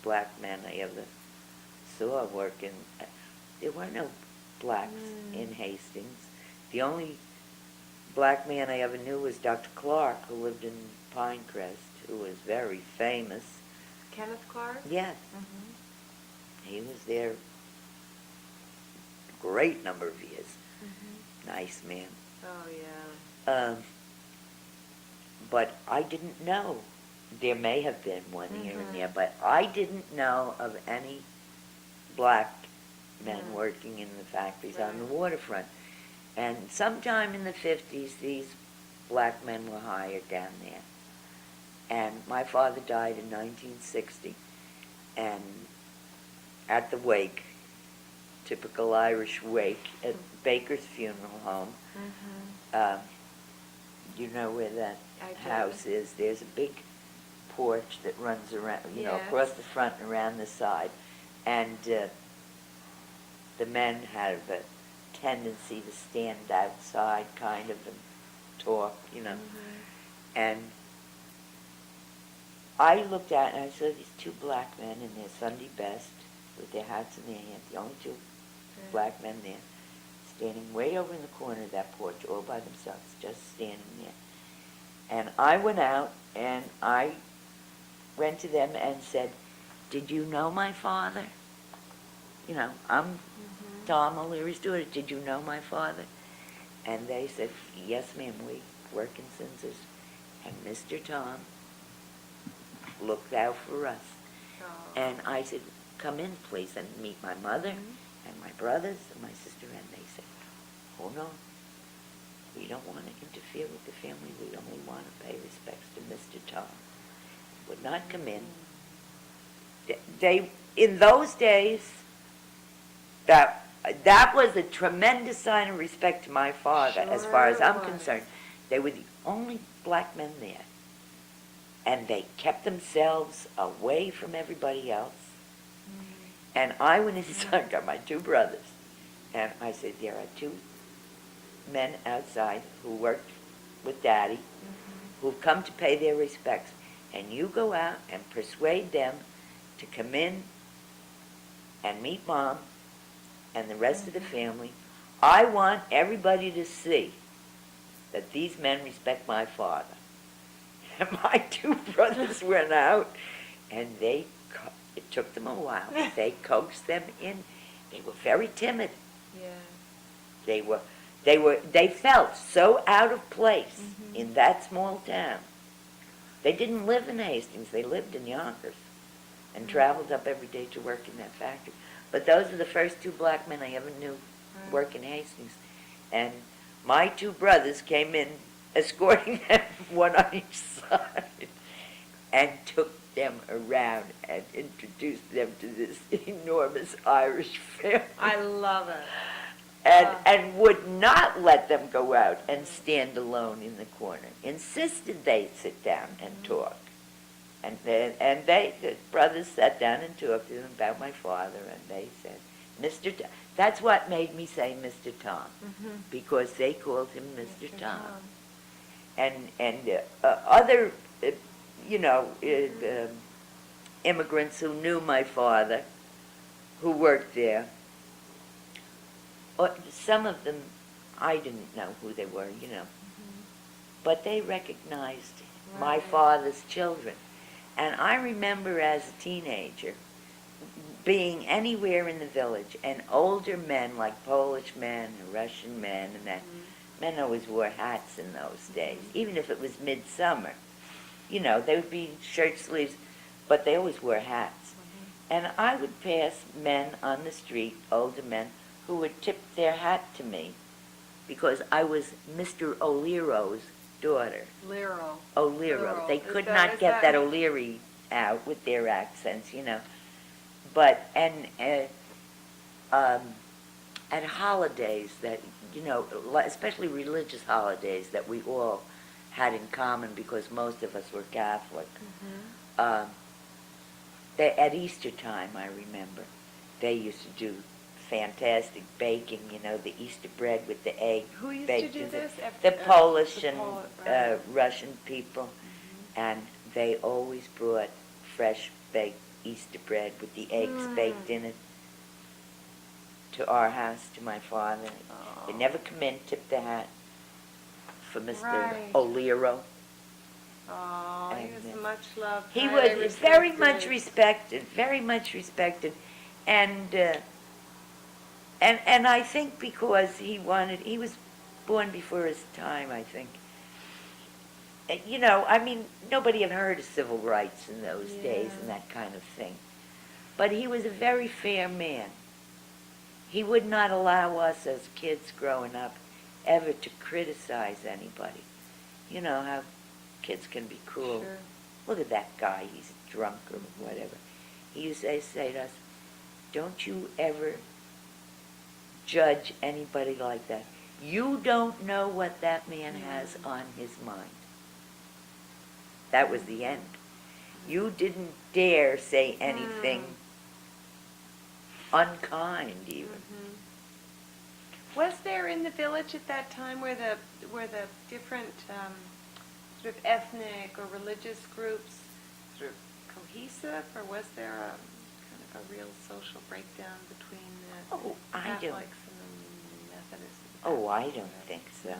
black men I ever saw working. There were no blacks in Hastings. The only black man I ever knew was Dr. Clark, who lived in Pinecrest, who was very famous. Kenneth Clark? Yes. He was there a great number of years. Nice man. Oh, yeah. But I didn't know. There may have been one here and there, but I didn't know of any black men working in the factories on the waterfront. And sometime in the 50s, these black men were hired down there. And my father died in 1960. And at the wake, typical Irish wake, at Baker's funeral home, you know where that house is. There's a big porch that runs around, you know, across the front and around the side. And the men have a tendency to stand outside kind of and talk, you know. And I looked out and I saw these 2 black men in their Sunday best with their hats in their hands, the only 2 black men there. standing way over in the corner of that porch, all by themselves, just standing there. And I went out, and I went to them and said, "Did you know my father? You know, I'm Tom O'Leary's daughter. Did you know my father?" And they said, "Yes, ma'am, we work in census." And Mr. Tom looked out for us. Oh. And I said, "Come in, please, and meet my mother and my brothers and my sister." And they said, "Oh, no, we don't want to interfere with the family. We only want to pay respects to Mr. Tom." Would not come in. They, in those days, that was a tremendous sign of respect to my father, as far as I'm concerned. They were the only black men there. And they kept themselves away from everybody else. And I went inside, got my two brothers, and I said, "There are two men outside who worked with Daddy, who've come to pay their respects. And you go out and persuade them to come in and meet Mom and the rest of the family. I want everybody to see that these men respect my father." And my two brothers went out, and it took them a while. They coaxed them in. They were very timid. Yeah. They felt so out of place in that small town. They didn't live in Hastings. They lived in Yonkers and traveled up every day to work in that factory. But those are the first two black men I ever knew work in Hastings. And my two brothers came in, escorting them, one on each side, and took them around and introduced them to this enormous Irish family. I love it. And would not let them go out and stand alone in the corner. Insisted they sit down and talk. And the brothers sat down and talked to them about my father, and they said, "Mr. Tom." That's what made me say Mr. Tom, because they called him Mr. Tom. And other, immigrants who knew my father, who worked there, some of them, I didn't know who they were, but they recognized my father's children. And I remember as a teenager being anywhere in the village, and older men, like Polish men, Russian men, and that, men always wore hats in those days, even if it was midsummer. They would be shirt sleeves, but they always wore hats. And I would pass men on the street, older men, who would tip their hat to me because I was Mr. O'Leary's daughter. O'Leary. They could not get that O'Leary out with their accents, But, at holidays that, especially religious holidays that we all had in common because most of us were Catholic, at Easter time, I remember, they used to do fantastic baking, the Easter bread with the egg. Who used baked to do this? The Polish and Russian people, and they always brought fresh baked Easter bread with the eggs baked in it to our house, to my father. They never come in, tip the hat for Mr. O'Leary. Oh, he was much loved. He was very much respected, and I think because he was born before his time, I think. Nobody had heard of civil rights in those days and that kind of thing. But he was a very fair man. He would not allow us as kids growing up ever to criticize anybody. You know how kids can be cruel. Sure. Look at that guy, he's drunk or whatever. He used to say to us, "Don't you ever judge anybody like that. You don't know what that man has on his mind." That was the end. You didn't dare say anything unkind, even. Was there in the village at that time where the different sort of ethnic or religious groups sort of cohesive, or was there kind of a real social breakdown between the Catholics and the Oh, I don't think so.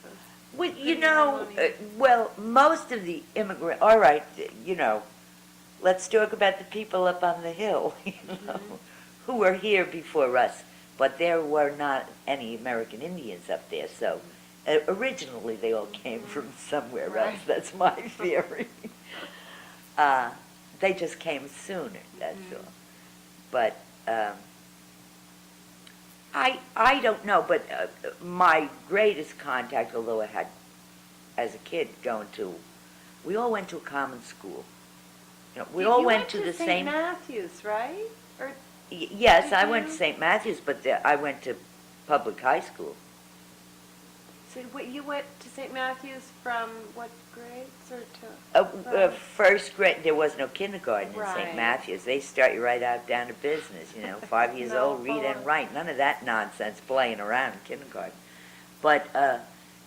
Those Well, pretty harmonious. well, most of the immigrant, all right, let's talk about the people up on the hill, who were here before us. But there were not any American Indians up there, so originally they all came from somewhere else. Right. That's my theory. They just came sooner, that's all. But I don't know, but my greatest contact, although I had, as a kid, we all went to a common school. We all went to the St. same. Matthews, right? Or Yes, did I went to you? St. Matthews, but I went to public high school. so you went to St. Matthews from what grades or to? First grade, there was no kindergarten in Right. St. Matthews. They start you right out down to business, 5 years No, old, read and full- write. None of that nonsense playing around in kindergarten. But,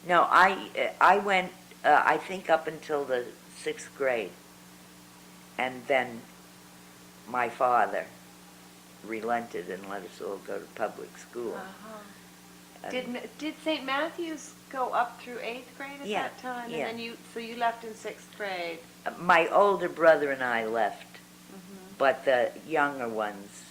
no, I went, I think up until the 6th grade. And then my father relented and let us all go to public school. Uh-huh. And- Did St. Matthews go up through 8th grade at Yeah, that time? yeah. And then you left in 6th grade. My older brother and I left, Mm-hmm. but the younger ones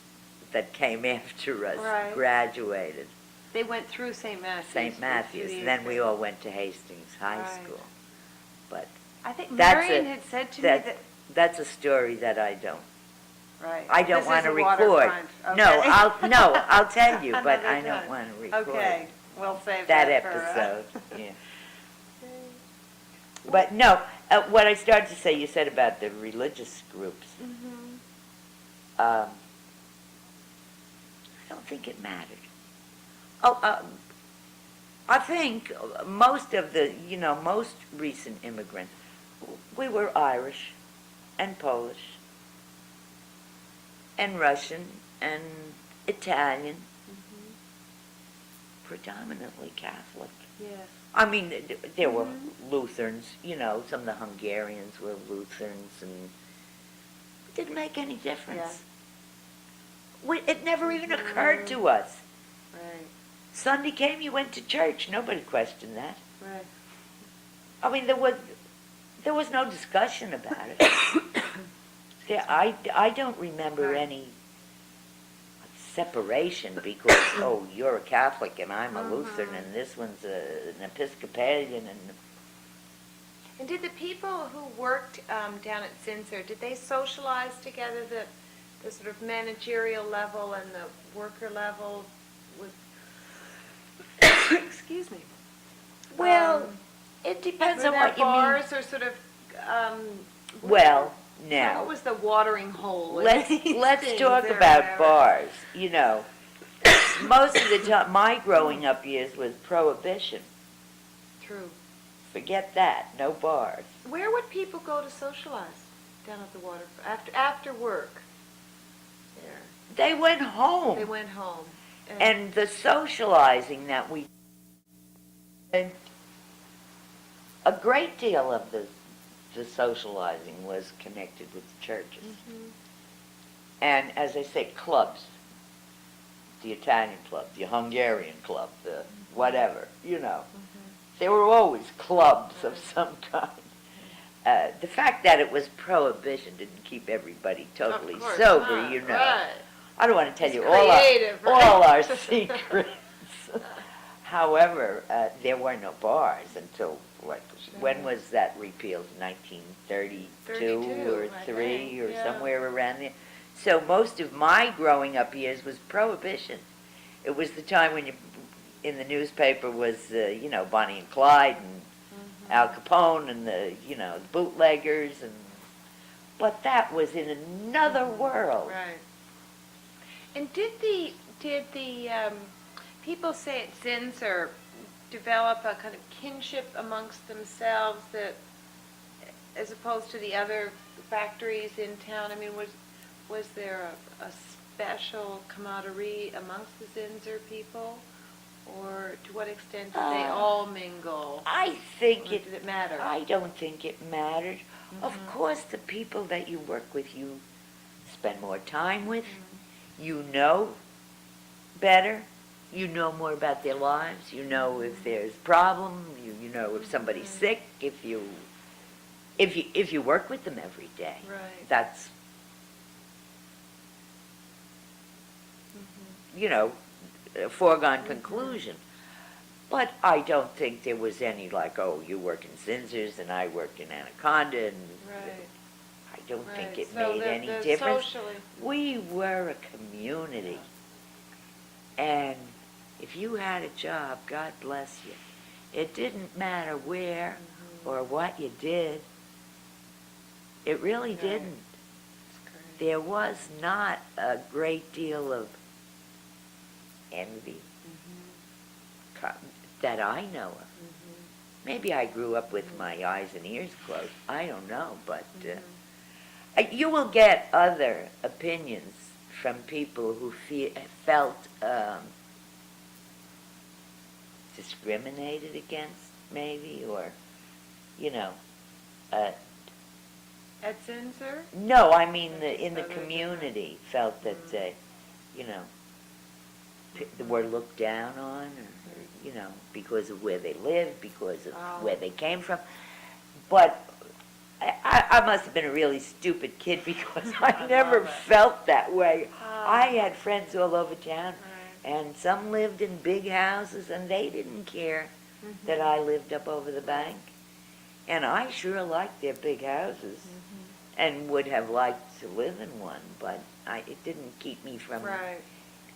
that came after us Right. graduated They went through St. Matthews. St. Matthews, through the and then 8th we grade. all went to Hastings High Right. School. But I think That's Marion a- had said to that- me that. that's a story that I don't Right. don't This want is to a record. waterfront, No, okay. I'll tell you, but Another I don't time. want to record Okay, we'll save that that for, episode. Yeah. But no, what I started to say, you said about the religious groups. Mhm. I don't think it mattered. Oh, I think most of the, most recent immigrants, we were Irish and Polish and Russian and Italian, predominantly Catholic. Yes. I mean, there were Mhm. Lutherans, some of the Hungarians were Lutherans, and it didn't make any difference. It never even occurred to us. Right. Sunday came, you went to church. Nobody questioned that. Right. I mean, there was no discussion about it. I don't remember Right. any separation because, oh, you're a Catholic and I'm a Lutheran and this one's an Episcopalian And did the people who worked down at Zinsser, did they socialize together the sort of managerial level and the worker level with, excuse me. Well, it depends Were on there what you mean. bars or sort of, Well, so now, what was the watering hole? in let's Hastings talk or about whatever? bars. Most of the time, my growing up years was Prohibition. True. Forget that, no bars. Where would people go to socialize down at the water, after work? There. They went home. They went home. And the socializing that we did, a great deal of the socializing was connected with the churches. Mhm. And as I say, clubs. The Italian club, the Hungarian club, the whatever, There were always clubs of some kind. The fact that it was Prohibition didn't keep everybody totally Of course sober, not, Right. I don't want to tell It's you creative, right? all our secrets. However, there were no bars until, when was that repealed? 1932 32, or I 3 think, or yeah. somewhere around there. So most of my growing up years was Prohibition. It was the time when in the newspaper was, Bonnie and Clyde and Al Capone and the bootleggers but that was in another world. Right. And did the people say at Zinsser develop a kind of kinship amongst themselves that, as opposed to the other factories in town? I mean, was there a special camaraderie amongst the Zinsser people, or to what extent did they all mingle? I think Or did it matter? I don't think it mattered. Of course, the people that you work with, you spend more time with, you know better, you know more about their lives. You know if there's a problem. You know if somebody's sick. If you work with them every day. Right. That's you know, a foregone conclusion. But I don't think there was any like, oh, you work in Zinsers and I worked in Anaconda, and Right. I don't think it So made any the difference. socially. We were a community, and if you had a job, God bless you. It didn't matter where or what you did. It really Right. didn't. That's great. There was not a great deal of envy that I know of. Maybe I grew up with my eyes and ears closed. I don't know, but you will get other opinions from people who felt discriminated against, maybe, or, you know. At Zinsser? No, I mean in the Other community felt that, you know, were looked down on, or, you know, because of where they lived, because of where they came from. But I must have been a really stupid kid because I never felt that way. I had friends all over town, and some lived in big houses, and they didn't care that I lived up over the bank. And I sure liked their big houses and would have liked to live in one, but it didn't keep me from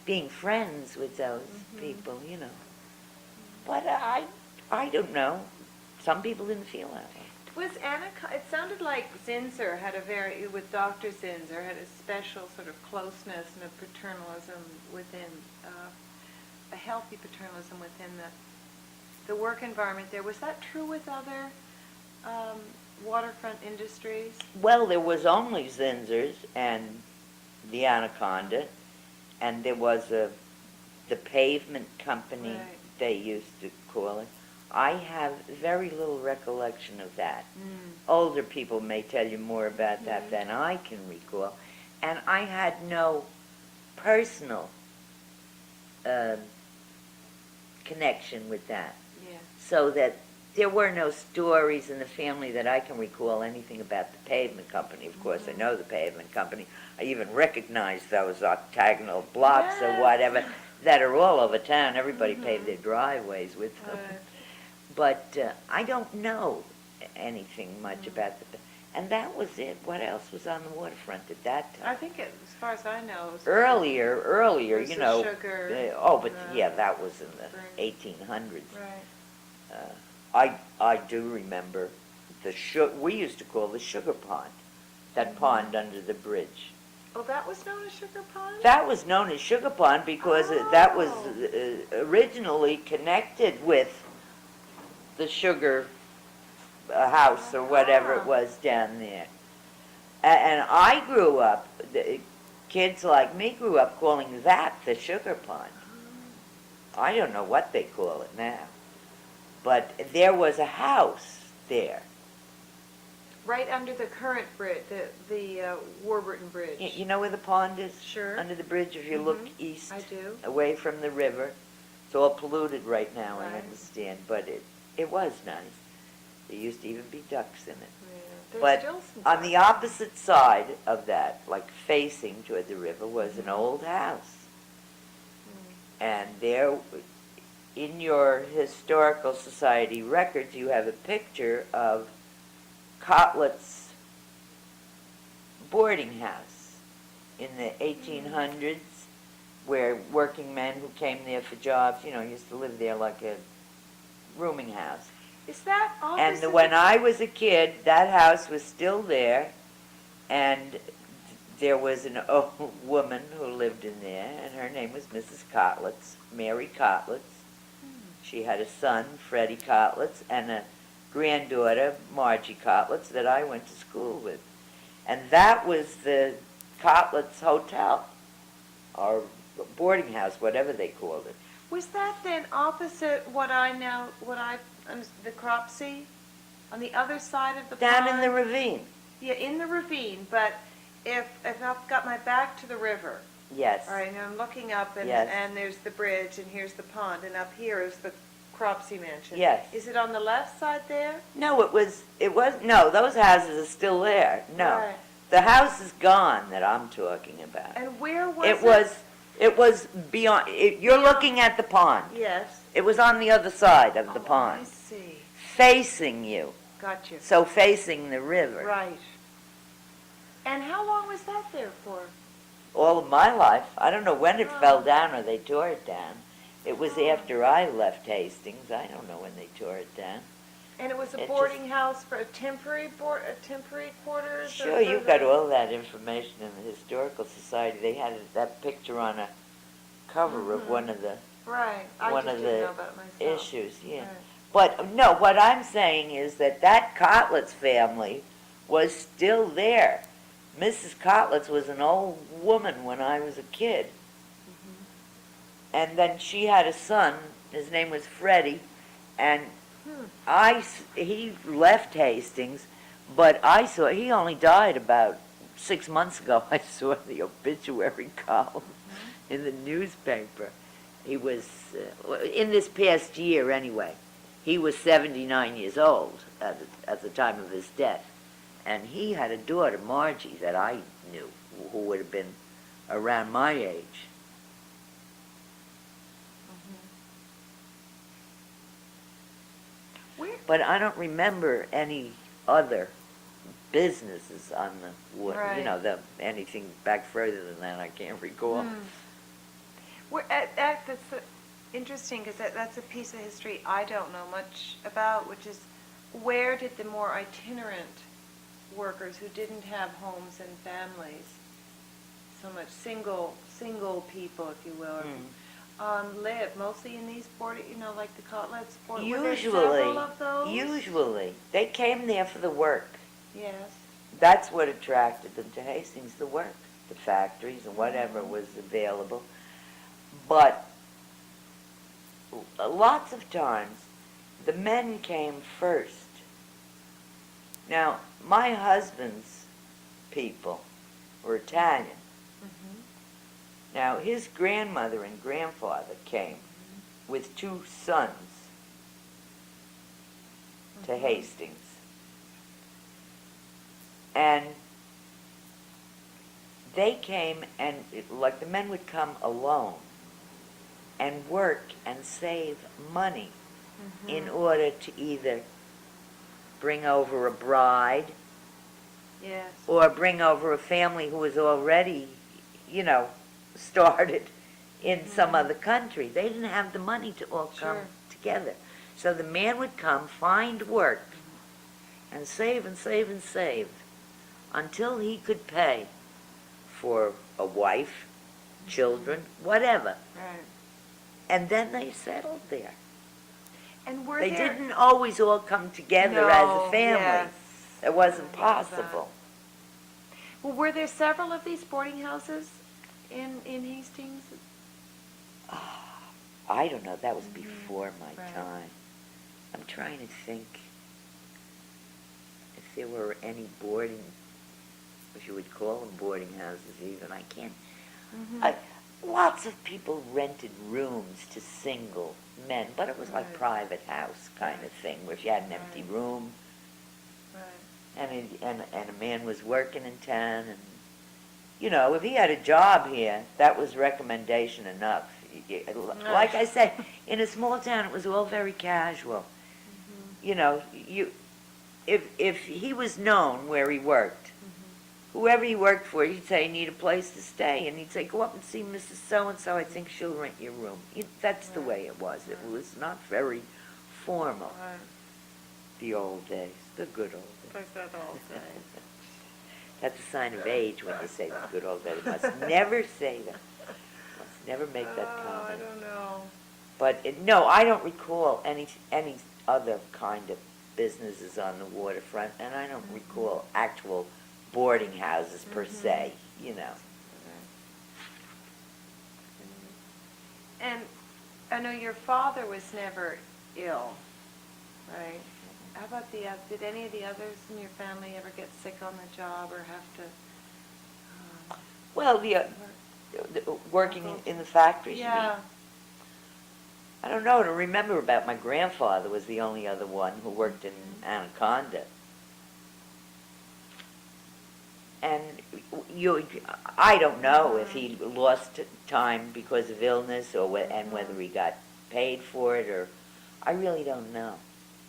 being friends with those people, you know. But I don't know. Some people didn't feel that way. Was it sounded like Zinsser had with Dr. Zinsser, had a special sort of closeness and a paternalism within, a healthy paternalism within the work environment there. Was that true with other waterfront industries? Well, there was only Zinsers and the Anaconda, and there was the pavement company, they used to call it. I have very little recollection of that. Older people may tell you more about that than I can recall. And I had no personal connection with that. So that there were no stories in the family that I can recall anything about the pavement company. Of course, I know the pavement company. I even recognize those octagonal blocks or whatever that are all over town. Everybody paved their driveways with them. But I don't know anything much about and that was it. What else was on the waterfront at that time? I think, as far as I know, it was earlier, you know. Sugar, that was in the 1800s. Right. I do remember we used to call the sugar pond, that pond under the bridge. Oh, that was known as Sugar Pond? That was known as Sugar Pond because that was originally connected with the sugar house or whatever it was down there. And I grew up, kids like me grew up calling that the Sugar Pond. I don't know what they call it now. But there was a house there. Right under the current bridge, the Warburton Bridge. You know where the pond is? Sure. Under the bridge, if you look east. I do. Away from the river. It's all polluted right now, I understand, but it was nice. There used to even be ducks in it. There's But still some on the opposite side of that, like facing toward the river, was an old house. And there, in your Historical Society records, you have a picture of Cotlett's boarding house in the 1800s, where working men who came there for jobs, you know, used to live there like a rooming house. Is that opposite? And when I was a kid, that house was still there, and there was an old woman who lived in there, and her name was Mrs. Cotletz, Mary Cotletz. She had a son, Freddie Cotletz, and a granddaughter, Margie Cotletz, that I went to school with. And that was the Cotletz Hotel, or boarding house, whatever they called it. Was that then opposite the Cropsey? On the other side of the Down pond? in the ravine. Yeah, in the ravine, but if I've got my back to the river, Yes. All right, and I'm looking up, and, Yes. and there's the bridge, and here's the pond, and up here is the Cropsey Mansion. Yes. Is it on the left side there? No, no, those houses are still there. No. Right. The house is gone that I'm talking about. And where was It was beyond, you're Beyond. looking at the pond. Yes. It was on the other side of the I pond, see. facing you. Got you. So facing the river. Right. And how long was that there for? All of my life. I don't know when it Oh. fell down or they tore it down. It was Oh. after I left Hastings. I don't know when they tore it down. And it was a It boarding house for a temporary quarters? or Sure, you've for got the- all that information in the Historical Society. They had that picture on a cover of Mhm. one of the Right. I one just of didn't the know about it myself. issues, yeah. Right. But no, what I'm saying is that Cotlet's family was still there. Mrs. Cotlet's was an old woman when I was a kid. Mhm. And then she had a son, his name was Freddie, and he left Hastings, but he only died about 6 months ago. I saw the obituary column in the newspaper. He was, in this past year anyway, he was 79 years old at the time of his death. And he had a daughter, Margie, that I knew, who would have been around my age. Where? But I don't remember any other businesses on the water. Right. You know, anything back further than that, I can't recall. That's interesting, because that's a piece of history I don't know much about, which is where did the more itinerant workers who didn't have homes and families, so much single people, if you will, live? Mostly in these like the Cotlets? Were there several of those? Usually. They came there for the work. Yes. That's what attracted them to Hastings, the work, the factories and whatever was available. But lots of times, the men came first. Now, my husband's people were Italian. Now, his grandmother and grandfather came with 2 sons to Hastings. And they came and, like, the men would come alone and work and save money in order to either bring over a bride Yes. or bring over a family who was already, started in some other country. They didn't have the money to all come Sure. together. So the man would come, find work, and save and save and save until he could pay for a wife, children, whatever. Right. And then they settled there. And were They there... didn't always all come together as a family. Yes. It wasn't I love that. possible. Well, were there several of these boarding houses in Hastings? I don't know. That was before my Right. time. I'm trying to think if there were any boarding, if you would call them boarding houses even. I can't. Lots of people rented rooms to single men, but it was like Right. private house kind of thing, where if you had an empty Right. room Right. and a man was working in town, and if he had a job here, that was recommendation enough. Like I say, in a small town, it was all very casual. If he was known where he worked, whoever he worked for, he'd say, "You need a place to stay," and he'd say, "Go up and see Mrs. So-and-so, I think she'll rent your room." That's the way it was. It was not very formal. Right. The old days, the good old days. Like that all day. That's a sign of age when you say the good old days. You must never say that. Must never make that I comment. don't know. But no, I don't recall any other kind of businesses on the waterfront, and I don't recall actual boarding houses per se. And I know your father was never ill, right? How about did any of the others in your family ever get sick on the job or have to... Well, working in the factories, you mean? Yeah. I don't know, to remember about my grandfather was the only other one who worked in Anaconda. And I don't know if he lost time because of illness or and whether he got paid for it, or I really don't know.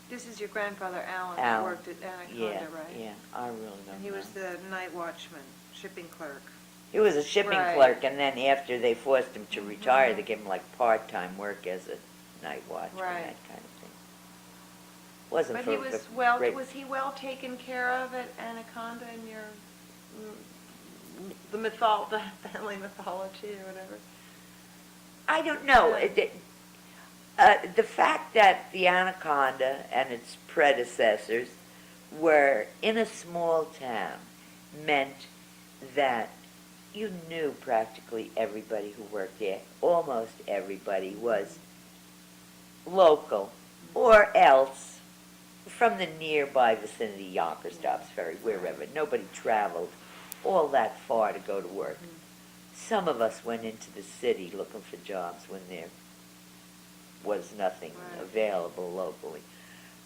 This is your grandfather, Alan, Alan. who worked at Anaconda, Yeah, right? yeah, I really don't And he know. was the night watchman, shipping clerk. He was a shipping Right. clerk, and then after they forced him to retire, they gave him like part-time work as a night watchman, Right. that kind of thing. Wasn't But for he the great. was he well taken care of at Anaconda in your, the family mythology or whatever? I don't know. Yeah. The fact that the Anaconda and its predecessors were in a small town meant that you knew practically everybody who worked there. Almost everybody was local or else from the nearby vicinity, Yonkers, Dobbs Ferry, wherever. Nobody traveled all that far to go to work. Some of us went into the city looking for jobs when there was nothing Right. available locally.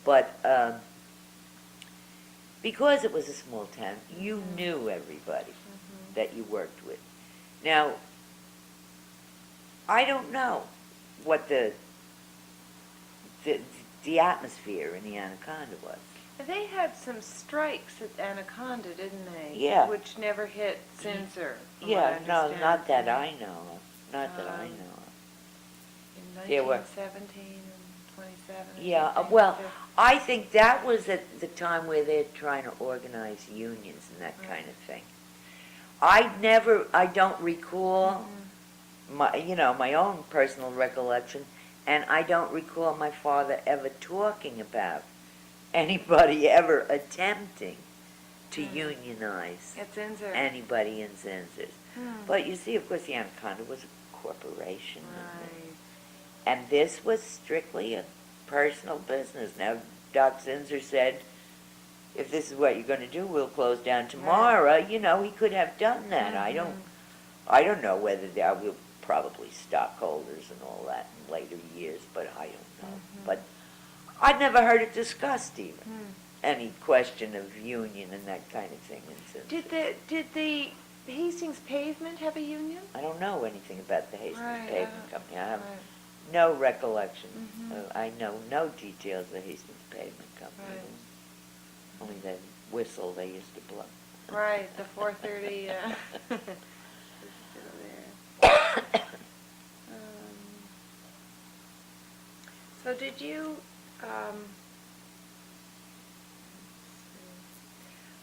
But because it was a small town, you knew everybody that you worked with. Now, I don't know what the atmosphere in the Anaconda was. They had some strikes at Anaconda, didn't they? Yeah. Which never hit Zinsser. from what Yeah, I no, understand. not that I know of. Not that I Um, know of. In There were- 1917 and 27. I Yeah, think, well, too. I think that was at the time where they're trying to organize unions and that Right. kind of thing. I don't recall my own personal recollection, and I don't recall my father ever talking about anybody ever attempting to unionize At Zinsser. anybody in Zinsers. But you see, of course, the Anaconda was a corporation. Right. And this was strictly a personal business. Now, Doc Zinsser said, if this is what you're going to do, we'll close down tomorrow. You know, he could have done that. I don't know whether there will probably stockholders and all that in later years, but I don't know. But I'd never heard it discussed even. Any question of union and that kind of thing in Zinsser. Did the Hastings Pavement have a union? I don't know anything about the Hastings Right, Pavement Company. I have right. no recollection. I know no details of the Hastings Pavement Company. Right. Only the whistle they used to blow. Right, the 4:30. So did you?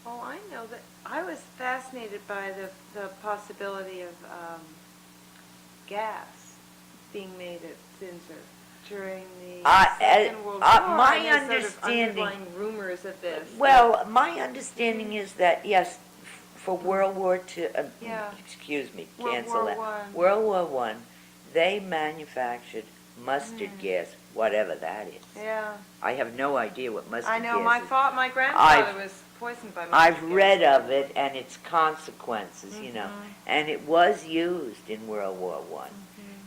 Oh, I know that I was fascinated by the possibility of gas being made at Zinsser during the Second World War. My and there's understanding- sort of underlying rumors of this. Well, my understanding is that, yes, for World War II, Yeah. excuse me, World cancel War that. One. World War One, they manufactured mustard gas, whatever that is. Yeah, I have no idea what mustard gas I know. is. My grandfather was poisoned by mustard I've gas. read of it and its consequences, and it was used in World War One.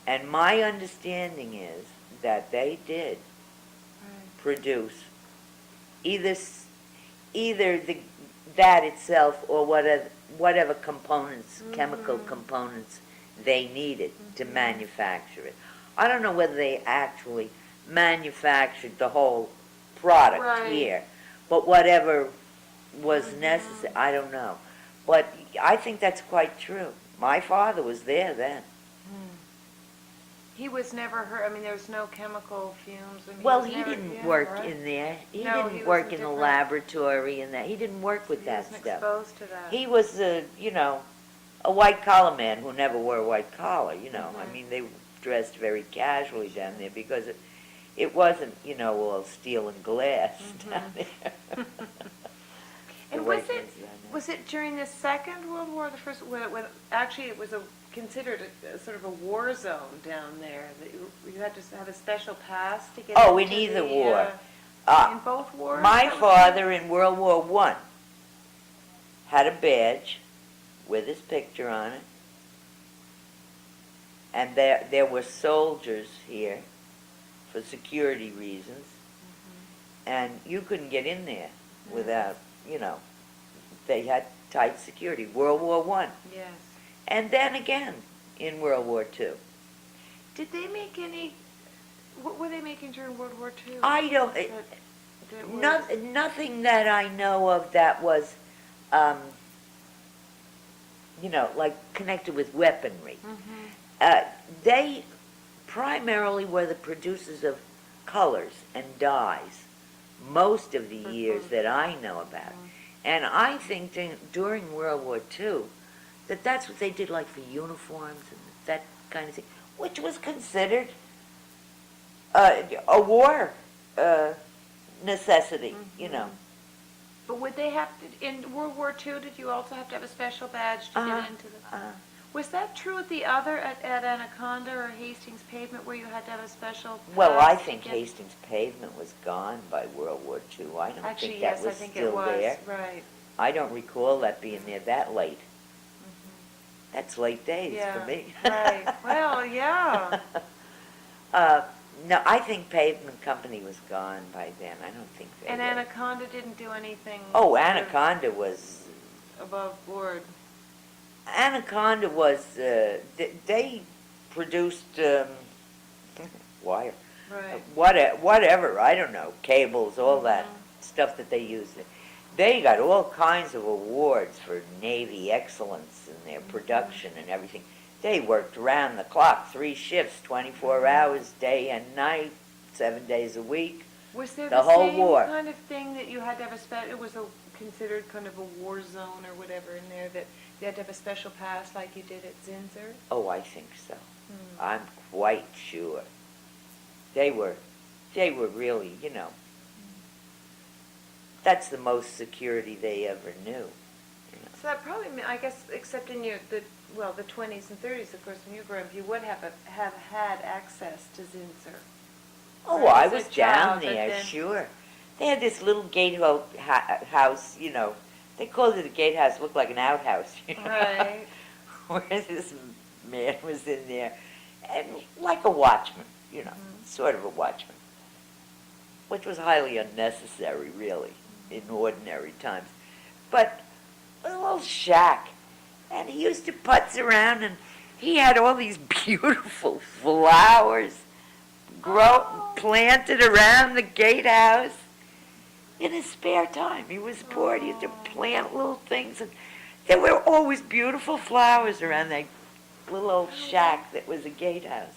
And my understanding is that they did produce either that itself or whatever components, chemical components they needed to manufacture it. I don't know whether they actually manufactured the whole product Right. here, but whatever was necessary, I don't know. But I think that's quite true. My father was there then. He was never hurt. I mean, there was no chemical fumes. I mean, Well, was he never- didn't yeah, work right. in there. He No, didn't he work was in the different. laboratory and that. He didn't work with He that wasn't stuff. exposed to that. He was a white collar man who never wore a white collar, I mean, they dressed very casually down there because it wasn't, all steel and glass down there. And The was white it guys down there. was it during the Second World War, the first? When actually it was considered a sort of a war zone down there. That you had to have a special pass to get. Oh, in into either the, war. in both wars. My That was- father in World War One had a badge with his picture on it, and there were soldiers here for security reasons, and you couldn't get in there without, they had tight security. World War I. Yes. And then again in World War II. Did they make any, what were they making during World War II? I don't, nothing that I know of that was, like connected with weaponry. They primarily were the producers of colors and dyes most of the years that I know about. And I think during World War II that's what they did, like for uniforms and that kind of thing, which was considered a war necessity, But would they have to, in World War II, did you also have to have a special badge to get into the... Was that true at the other, at Anaconda or Hastings Pavement, where you had to have a special pass? Well, I think Hastings Pavement was gone by World War II. I don't Actually, think yes, that was I think still it was, there. right. I don't recall that being there that late. That's late days for me. Right. Well, yeah. No, I think Pavement Company was gone by then. I don't think they And were. Anaconda didn't do anything... Oh, sort of Anaconda was... above board. Anaconda was, they produced wire, Right. whatever, I don't know, cables, all that stuff that they used. They got all kinds of awards for Navy excellence in their production and everything. They worked round the clock, 3 shifts, 24 hours, day and night, 7 days a week. Was there the the whole same war. kind of thing that you had to have it was considered kind of a war zone or whatever in there, that you had to have a special pass like you did at Zinsser? Oh, I think so. I'm quite sure. They were really, that's the most security they ever knew. So that probably, I guess, except in the 20s and 30s, of course, when you were growing up, you would have had access to Zinsser. Oh, Right, I as a was down child, but there, then- sure. They had this little house, they called it a gatehouse, looked like an outhouse, Right. where this man was in there, and like a watchman, sort of a watchman, which was highly unnecessary, really, in ordinary times. But a little shack, and he used to putz around, and he had all these beautiful flowers planted around the gatehouse. In his spare time, he was bored. He used to plant little things, and there were always beautiful flowers around that little old shack that was a gatehouse.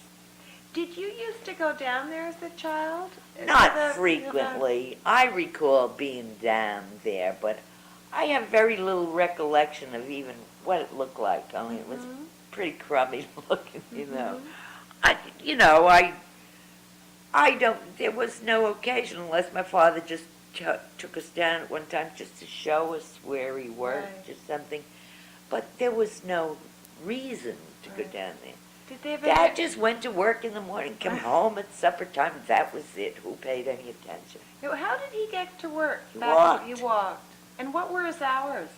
Did you used to go down there as a child? Not frequently. I recall being down there, but I have very little recollection of even what it looked like. I mean, it was pretty crummy looking, I don't, there was no occasion unless my father just took us down at one time just to show us where he worked or something. But there was no reason to go down there. Did they ever... Dad just went to work in the morning, come home at supper time, that was it. Who paid any attention? How did he get to work? He walked. You walked. And what were his hours?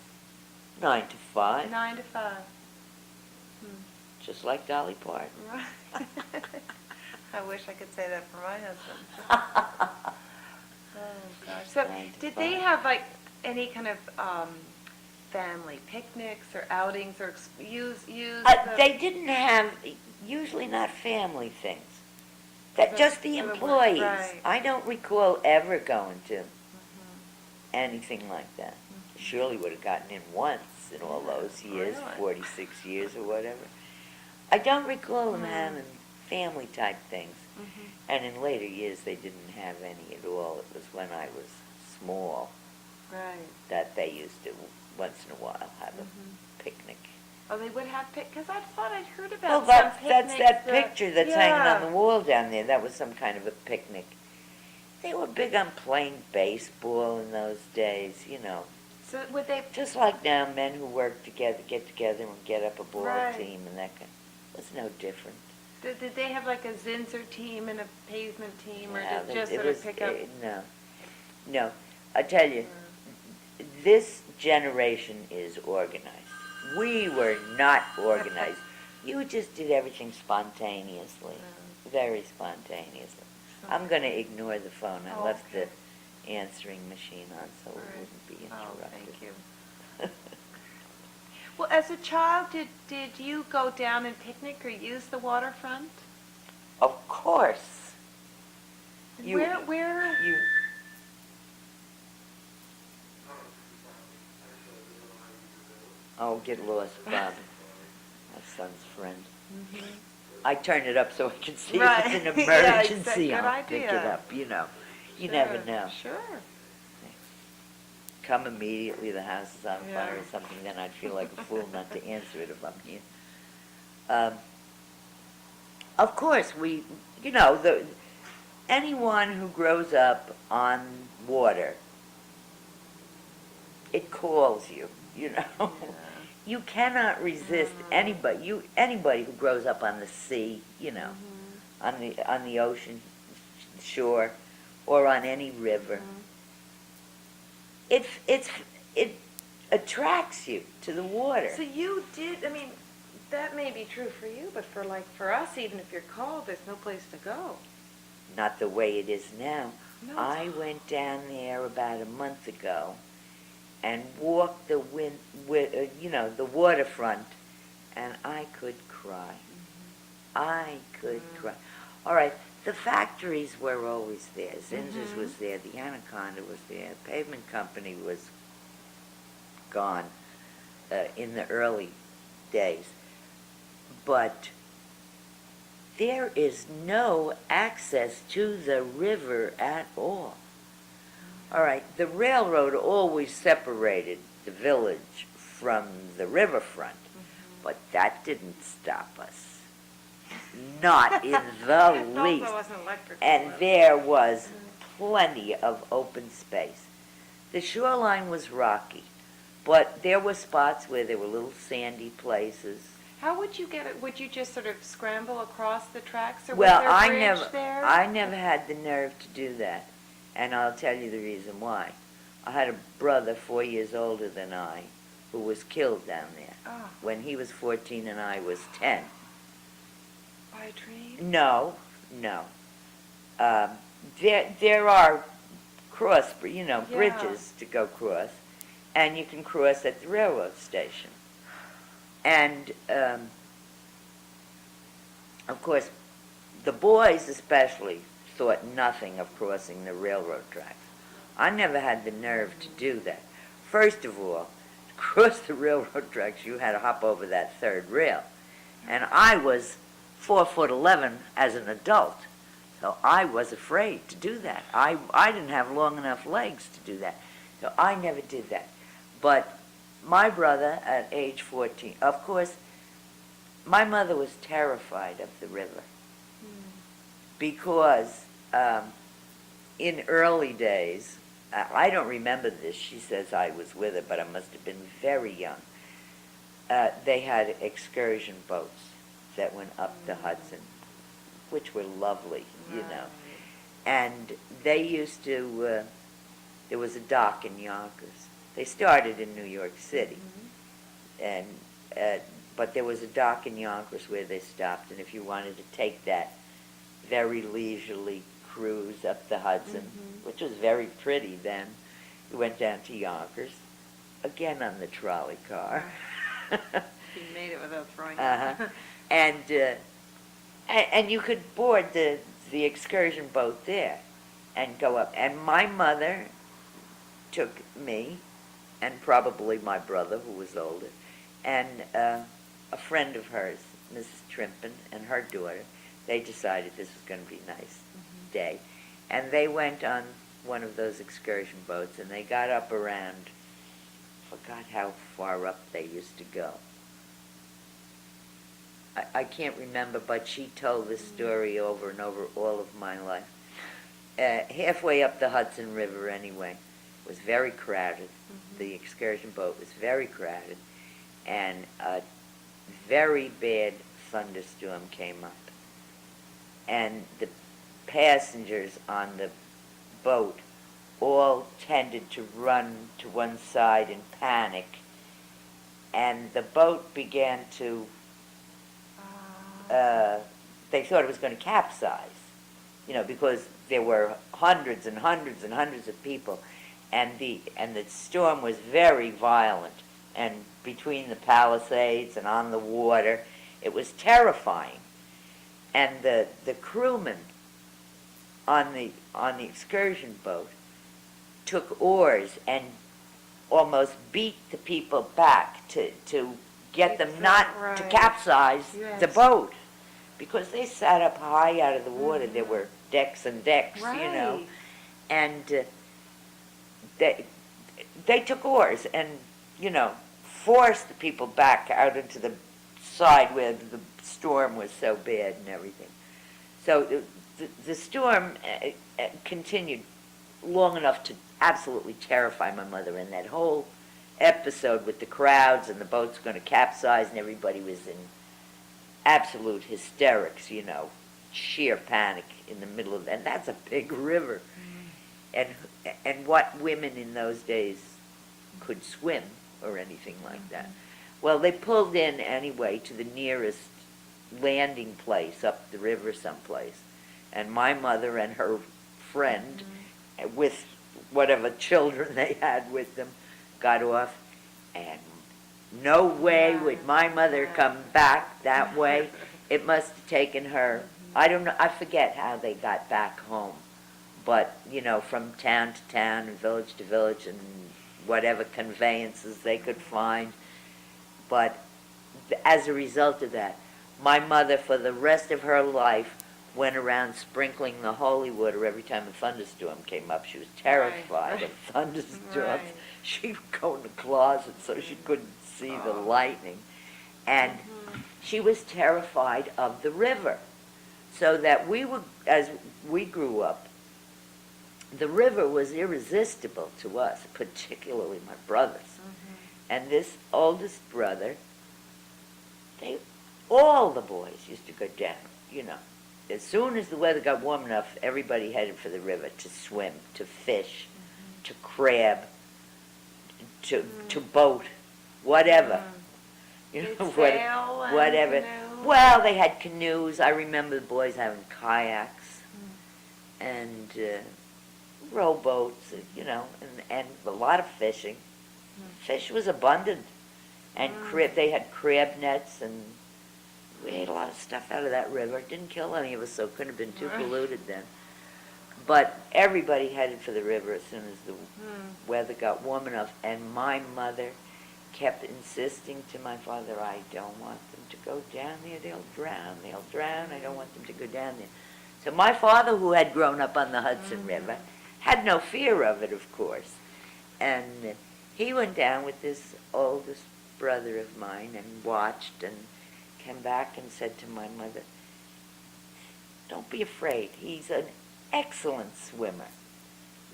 9 to 5, 9 to 5. just like Dolly Parton. Right. I wish I could say that for my husband. Oh, gosh. So, 9 to did 5. they have, like, any kind of family picnics or outings or use They didn't have, usually not family things. The- Just the the work, employees. right. I don't recall ever going to anything like that. Surely would have gotten in once in all those years, Really? 46 years or whatever. I don't recall them having family type things. And in later years they didn't have any at all. It was when I was small Right. that they used to once in a while have a picnic. Oh, they would have because I thought I'd heard about Well, some that's picnics that picture that's hanging on the yeah. wall down there. That was some kind of a picnic. They were big on playing baseball in those days, So would they... Just like now, men who work together get together and get up a ball Right. team and that kind. It was no different. Did they have like a Zinsser team and a pavement team, or No, did just it sort was, of pick up? No. I tell you, this generation is organized. We were not organized. You just did everything spontaneously, very spontaneously. I'm going to ignore the phone. I left the answering machine on so it wouldn't be interrupted. Oh, thank you. Well, as a child, did you go down and picnic or use the waterfront? Of course. Where? You, oh, get lost, Bob. My son's friend. Mm-hmm. I turn it up so I can see Right. if it's an Yeah, emergency. good I'll pick it idea. up, you know. You never know. Sure. Come immediately, the house is on Yeah. fire or something, then I'd feel like a fool not to answer it if I'm here. Of course, anyone who grows up on water, it calls you, you know. Yeah. You cannot resist anybody who grows up on the sea, you know, on the ocean shore or on any river. It attracts you to the water. So you did, I mean, that may be true for you, but for us, even if you're cold, there's no place to go. Not the way it is now. No, I went down there about a month ago and walked the waterfront, and I could cry. I could cry. All right, the factories were always there. Zinger's was there. The Anaconda was there. The pavement company was gone in the early days. But there is no access to the river at all. All right, the railroad always separated the village from the riverfront, but that didn't stop us. Not in the least. Also wasn't electric. And there was plenty of open space. The shoreline was rocky, but there were spots where there were little sandy places. How would you get it? Would you just sort of scramble across the tracks, or Well, was there a bridge there? I never had the nerve to do that, and I'll tell you the reason why. I had a brother 4 years older than I who was killed down there when he was 14 and I was 10. By a train? No. There are bridges to go cross, and you can cross at the railroad station. And, of course, the boys especially thought nothing of crossing the railroad tracks. I never had the nerve to do that. First of all, to cross the railroad tracks, you had to hop over that third rail. And I was 4'11" as an adult, so I was afraid to do that. I didn't have long enough legs to do that, so I never did that. But my brother, at age 14, of course, my mother was terrified of the river because in early days, I don't remember this, she says I was with her, but I must have been very young. They had excursion boats that went up the Hudson, which were lovely, you know. And they used to, there was a dock in Yonkers. They started in New York City, and but there was a dock in Yonkers where they stopped, and if you wanted to take that very leisurely cruise up the Hudson, which was very pretty then, you went down to Yonkers, again on the trolley car. You made it without throwing up. And you could board the excursion boat there and go up. And my mother took me, and probably my brother, who was older, and a friend of hers, Mrs. Trimpen, and her daughter. They decided this was going to be a nice day. And they went on one of those excursion boats, and they got up around, forgot how far up they used to go. I can't remember, but she told this story over and over all of my life. Halfway up the Hudson River anyway, it was very crowded. The excursion boat was very crowded, and a very bad thunderstorm came up. And the passengers on the boat all tended to run to one side in panic, and the boat began to they thought it was going to capsize, because there were hundreds and hundreds and hundreds of people, and the storm was very violent, and between the Palisades and on the water, it was terrifying. And the crewmen on the excursion boat took oars and almost beat the people back to get them not to capsize the boat, because they sat up high out of the water. There were decks and decks, and they took oars and forced the people back out into the side where the storm was so bad and everything. So the storm continued long enough to absolutely terrify my mother, and that whole episode with the crowds and the boat's going to capsize and everybody was in absolute hysterics, sheer panic in the middle of, and that's a big river. And what women in those days could swim or anything like that. Well, they pulled in anyway to the nearest landing place up the river someplace, and my mother and her friend, with whatever children they had with them, got off, and no way would my mother come back that way. It must have taken her, I don't know, I forget how they got back home, but, from town to town and village to village and whatever conveyances they could find. But as a result of that, my mother, for the rest of her life, went around sprinkling the holy water every time a thunderstorm came up. She was terrified of thunderstorms. She would go in the closet so she couldn't see the lightning. And she was terrified of the river. So that as we grew up, the river was irresistible to us, particularly my brothers. And this oldest brother, all the boys used to go down, As soon as the weather got warm enough, everybody headed for the river to swim, to fish, to crab, to boat, whatever. Whatever. Well, they had canoes. I remember the boys having kayaks and rowboats, and a lot of fishing. Fish was abundant, and they had crab nets, and we ate a lot of stuff out of that river. It didn't kill any of us, so it couldn't have been too polluted then. But everybody headed for the river as soon as the weather got warm enough, and my mother kept insisting to my father, I don't want them to go down there, they'll drown, I don't want them to go down there. So my father, who had grown up on the Hudson River, had no fear of it, of course. And he went down with this oldest brother of mine and watched and came back and said to my mother, don't be afraid, he's an excellent swimmer.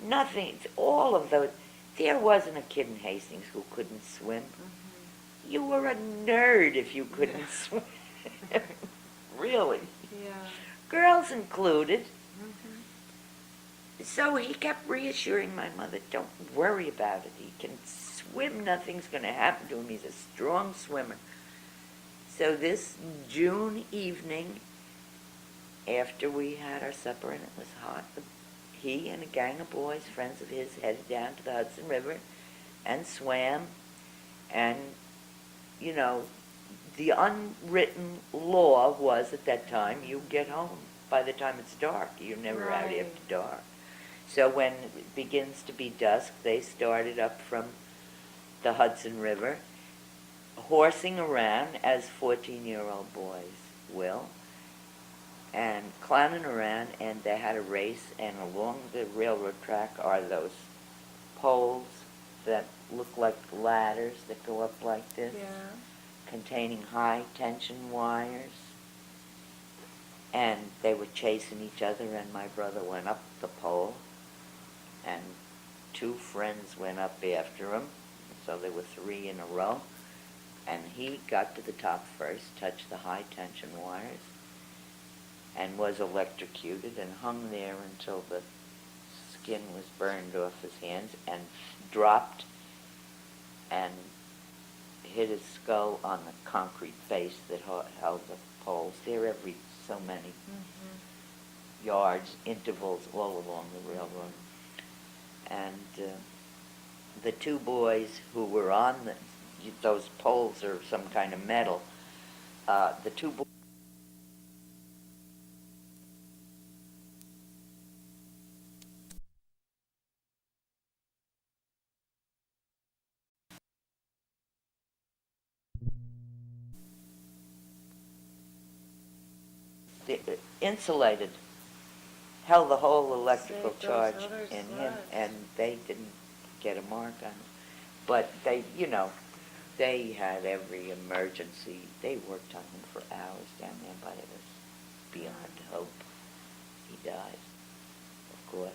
Nothing, all of those, there wasn't a kid in Hastings who couldn't swim. You were a nerd if you couldn't swim. Really. Yeah. Girls included. So he kept reassuring my mother, don't worry about it. He can swim. Nothing's going to happen to him. He's a strong swimmer. So this June evening, after we had our supper and it was hot, he and a gang of boys, friends of his, headed down to the Hudson River and swam. And, the unwritten law was at that time, you get home by the time it's dark. You're never out after dark. So when it begins to be dusk, they started up from the Hudson River, horsing around as 14-year-old boys will, and clowning around, and they had a race, and along the railroad track are those poles that look like ladders that go up like this, containing high-tension wires. And they were chasing each other, and my brother went up the pole, and two friends went up after him, so there were three in a row, and he got to the top first, touched the high-tension wires, and was electrocuted and hung there until the skin was burned off his hands, and dropped and hit his skull on the concrete base that held the poles. They're every so many yards, intervals all along the railroad. And the two boys who were on those poles are some kind of metal. The two boys insulated, held the whole electrical Saved those charge others' in him, lives. and they didn't get a mark on it. But they, they had every emergency. They worked on him for hours down there, but it was beyond hope. He died, of course,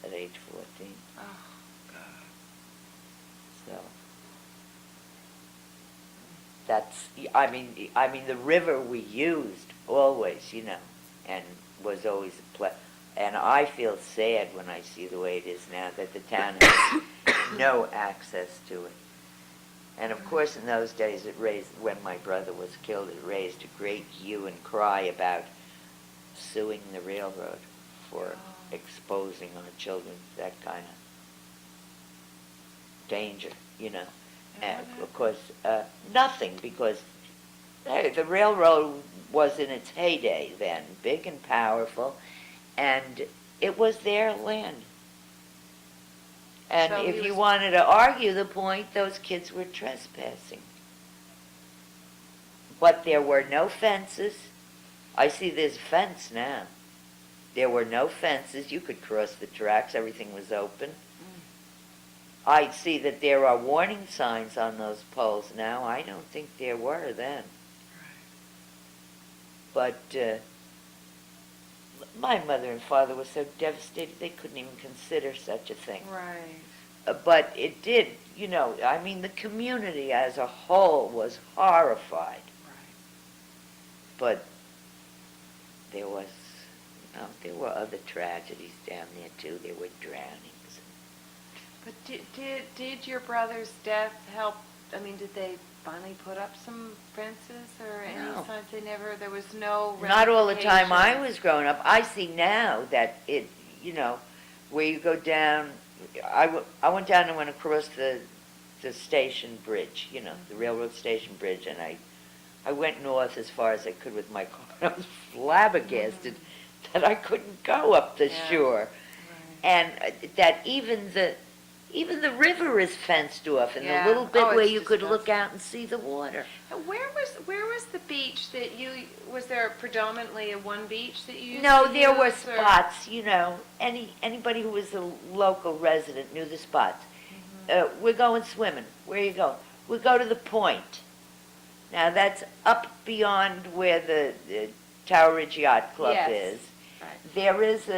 at age 14. Oh, God. So that's, I mean, the river we used always, and was always a play. And I feel sad when I see the way it is now, that the town has no access to it. And of course, in those days, when my brother was killed, it raised a great hue and cry about suing the railroad for exposing our children to that kind of danger, And of course, nothing, because hey, the railroad was in its heyday then, big and powerful, and it was their land. And So if you wanted to argue the point, those kids were trespassing. But there were no fences. I see there's a fence now. There were no fences. You could cross the tracks. Everything was open. I see that there are warning signs on those poles now. I don't think there were then. But my mother and father were so devastated they couldn't even consider such a thing. Right. But it did, the community as a whole was horrified. Right. But there were other tragedies down there too. There were drownings. But did your brother's death help? I mean, did they finally put up some fences or any No. signs? There was no Not all the time I ramifications? was growing up. I see now that it, where you go down, I went down and went across the station bridge, the railroad station bridge, and I went north as far as I could with my car. I was flabbergasted that I couldn't go up the shore. Right. And that even the river is fenced off, and Yeah. the little bit Oh, where it's you could look disgusting. out and see the water. And where was the beach that was there predominantly one beach that you used No, to there were use, or- spots, anybody who was a local resident knew the spots. We're going swimming. Where you go? We go to the point. Now that's up beyond where the Tower Ridge Yacht Club Yes. is. Right. There is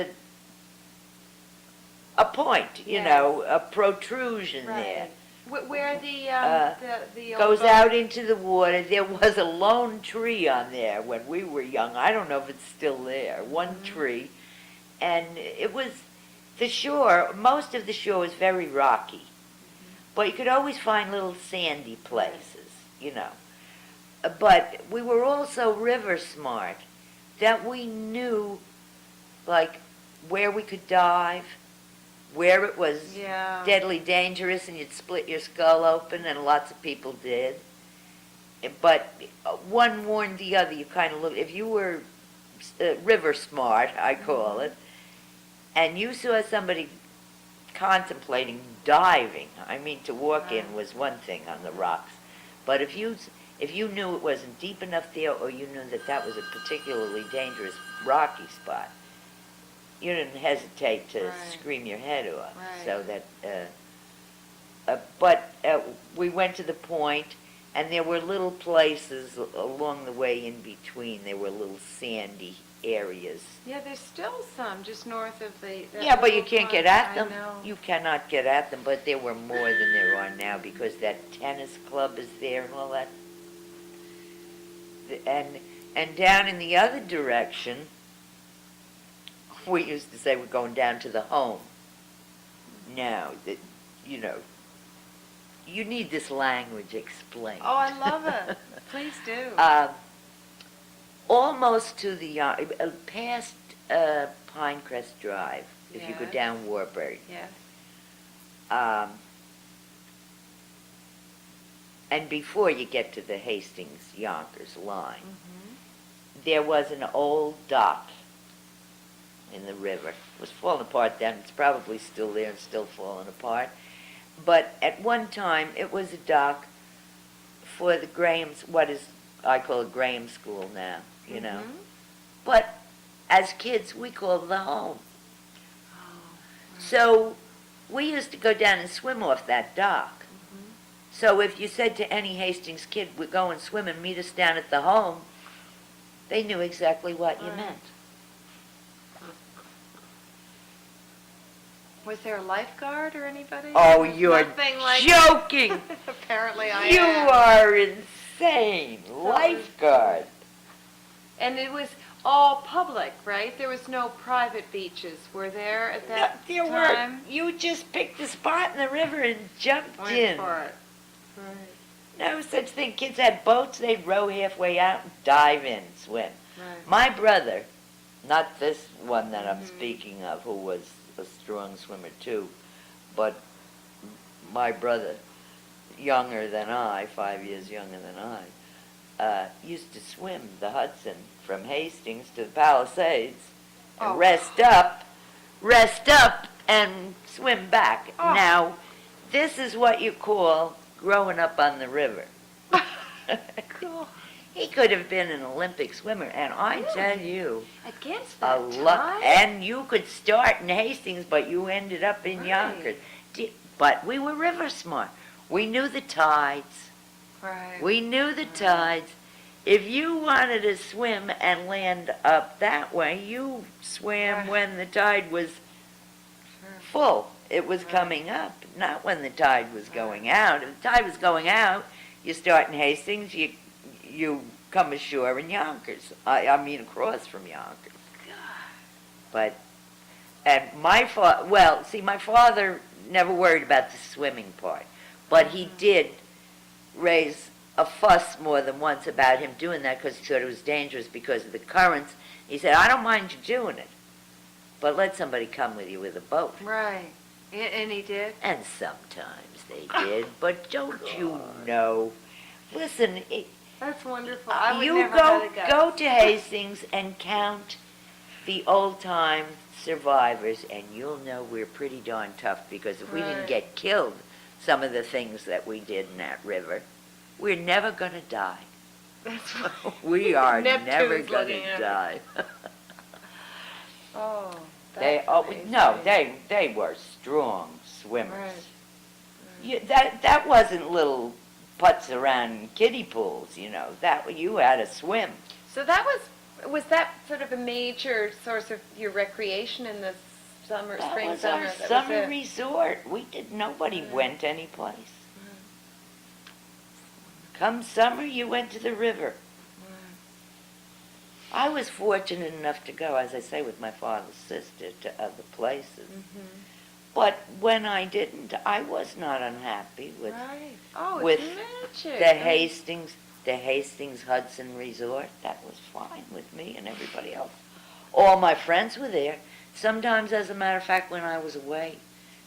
a point, Yes. a protrusion there. Where the old Goes boat- out into the water. There was a lone tree on there when we were young. I don't know if it's still there. One tree. And it was the shore. Most of the shore was very rocky. But you could always find little sandy places, But we were also river smart, that we knew, like, where we could dive, where it was Yeah. deadly dangerous and you'd split your skull open, and lots of people did. But one warned the other. You kind of look, if you were river smart, I call it, and you saw somebody contemplating diving, to walk in was one thing on the rocks. But if you knew it wasn't deep enough there, or you knew that was a particularly dangerous rocky spot, you didn't hesitate to Right. scream your head off. Right. So that, but we went to the point, and there were little places along the way in between. There were little sandy areas. Yeah, there's still some just north of the. that Yeah, but you little can't get part. at them. I know. You cannot get at them, but there were more than there are now, because that tennis club is there and all that. And down in the other direction, we used to say we're going down to the home. Now, you need this language explained. Oh, I love it. Please do. almost to the, past Pinecrest Drive, if you go Yes. down Warburg. Yes. And before you get to the Hastings-Yonkers line, Mm-hmm. there was an old dock in the river. It was falling apart then. It's probably still there and still falling apart. But at one time, it was a dock for the Graham's, what is, I call it Graham School now, you know. Mhm. But as kids, we called it the home. Oh, right. So we used to go down and swim off that dock. Mhm. So if you said to any Hastings kid, we're going swimming, meet us down at the home, they knew exactly what you Right. meant. Was there a lifeguard or anybody? Oh, you're Nothing like joking! Apparently I You am. are insane. Lifeguard. And it was all public, right? There was no private beaches, were there at that There time? were. You just picked a spot in the river and jumped Went in. for it. Right. No such thing. Kids had boats. They'd row halfway out and dive in, swim. Right. My brother, not this one that I'm Mhm. speaking of, who was a strong swimmer too, but my brother, younger than I, 5 years younger than I, used to swim the Hudson from Hastings to the Palisades and Oh. rest up and swim back. Oh. Now, this is what you call growing up on the river. Cool. He could have been an Olympic swimmer, and I tell you, Against a that lot. time? And you could start in Hastings, but you ended up in Right. Yonkers. But we were river smart. We knew the tides. Right. We knew the tides. If you wanted to swim and land up that way, you swam Right. when the tide was Sure. full. It was Right. coming up, not when the tide was going out. If the tide was going out, you start in Hastings, you come ashore in Yonkers. I mean across from Yonkers. But, and my father never worried about the swimming part. But he did raise a fuss more than once about him doing that because he thought it was dangerous because of the currents. He said, I don't mind you doing it, but let somebody come with you with a boat. Right. And he did? And sometimes they did, but don't you know? Listen, That's wonderful. I would you never have a guess. go to Hastings and count the old-time survivors, and you'll know we're pretty darn tough, because if we didn't Right. get killed, some of the things that we did in that river, we're never going to die. That's right. We are Neptune's never going looking to at die. Oh, They, that's amazing. no, they were strong swimmers. Right. That wasn't little putts around kiddie pools, you know. You had to swim. So that was that sort of a major source of your recreation in the summer, That spring, was summer? our That was summer it? resort. Nobody Right. went anyplace. Come summer, you went to the river. I was fortunate enough to go, as I say, with my father's sister to other places. Mm-hmm. But when I didn't, I was not unhappy with Right. Oh, with it's magic. the Hastings-Hudson resort. That was fine with me and everybody else. All my friends were there. Sometimes, as a matter of fact, when I was away,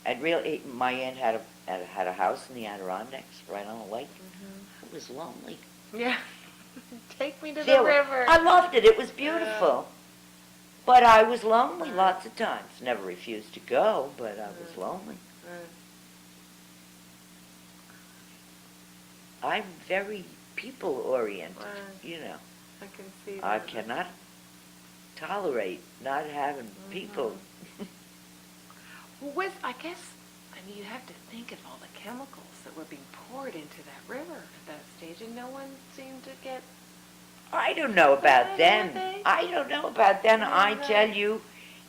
my aunt had a house in the Adirondacks, right on the lake. Mhm. It was lonely. Yeah. Take me to the There were- river. I loved it. It was beautiful. But I was lonely lots of times. Never refused to go, but I was lonely. Right. I'm very people-oriented, Right. you know. I can see that. I cannot tolerate not having people. Well, I mean, you have to think of all the chemicals that were being poured into that river at that stage, and no one seemed to get. I don't know about Right, then. right. I don't know about then. I Right. tell you,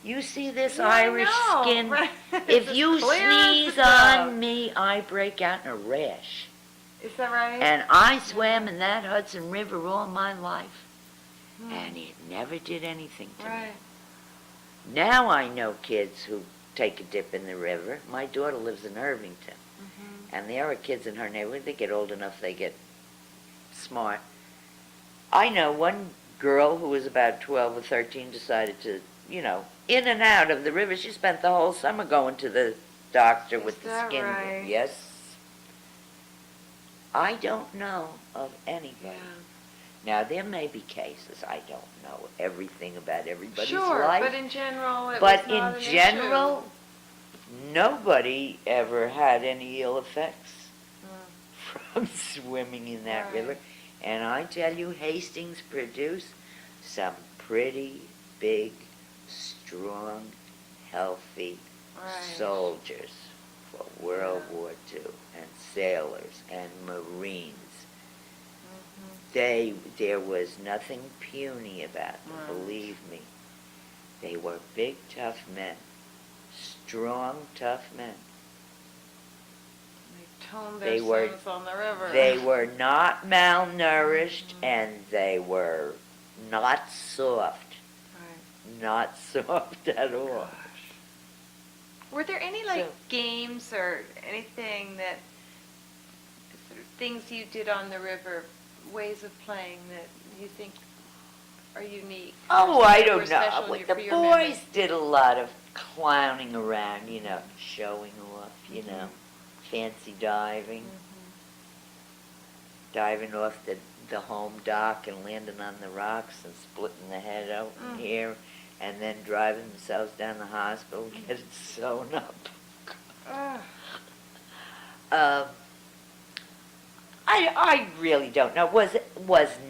you see this Yeah, I Irish know, skin. right. If It's you as clear as sneeze the dove. on me, I break out in a rash. Is that right? And I swam in that Hudson River all my life, Hmm. and it never did anything to me. Right. Now I know kids who take a dip in the river. My daughter lives in Irvington, Mm-hmm. and there are kids in her neighborhood. They get old enough, they get smart. I know one girl who was about 12 or 13 decided to, in and out of the river. She spent the whole summer going to the doctor with the that skin. right? Yes. I don't know of anybody. Yeah. Now, there may be cases. I don't know everything about everybody's Sure, life. but in general, it But was not in an general, issue. nobody ever had any ill effects Mm. from swimming in that Right. river. And I tell you, Hastings produced some pretty big, strong, healthy Right. soldiers for World War II, and sailors and Marines. There was nothing puny about them, Right. believe me. They were big, tough men, strong, tough men. They toned They their were- sons on the river. They were not malnourished, and they were not soft. Right. Not soft at all. Were there any So- games or anything that sort of things you did on the river, ways of playing that you think are unique? Oh, or I that were don't know. special But for the your memory? boys did a lot of clowning around, showing off, fancy diving. Diving off the home dock and landing on the rocks and splitting the head open here, and then driving themselves down the hospital, getting sewn up. Ugh. I really don't know. Was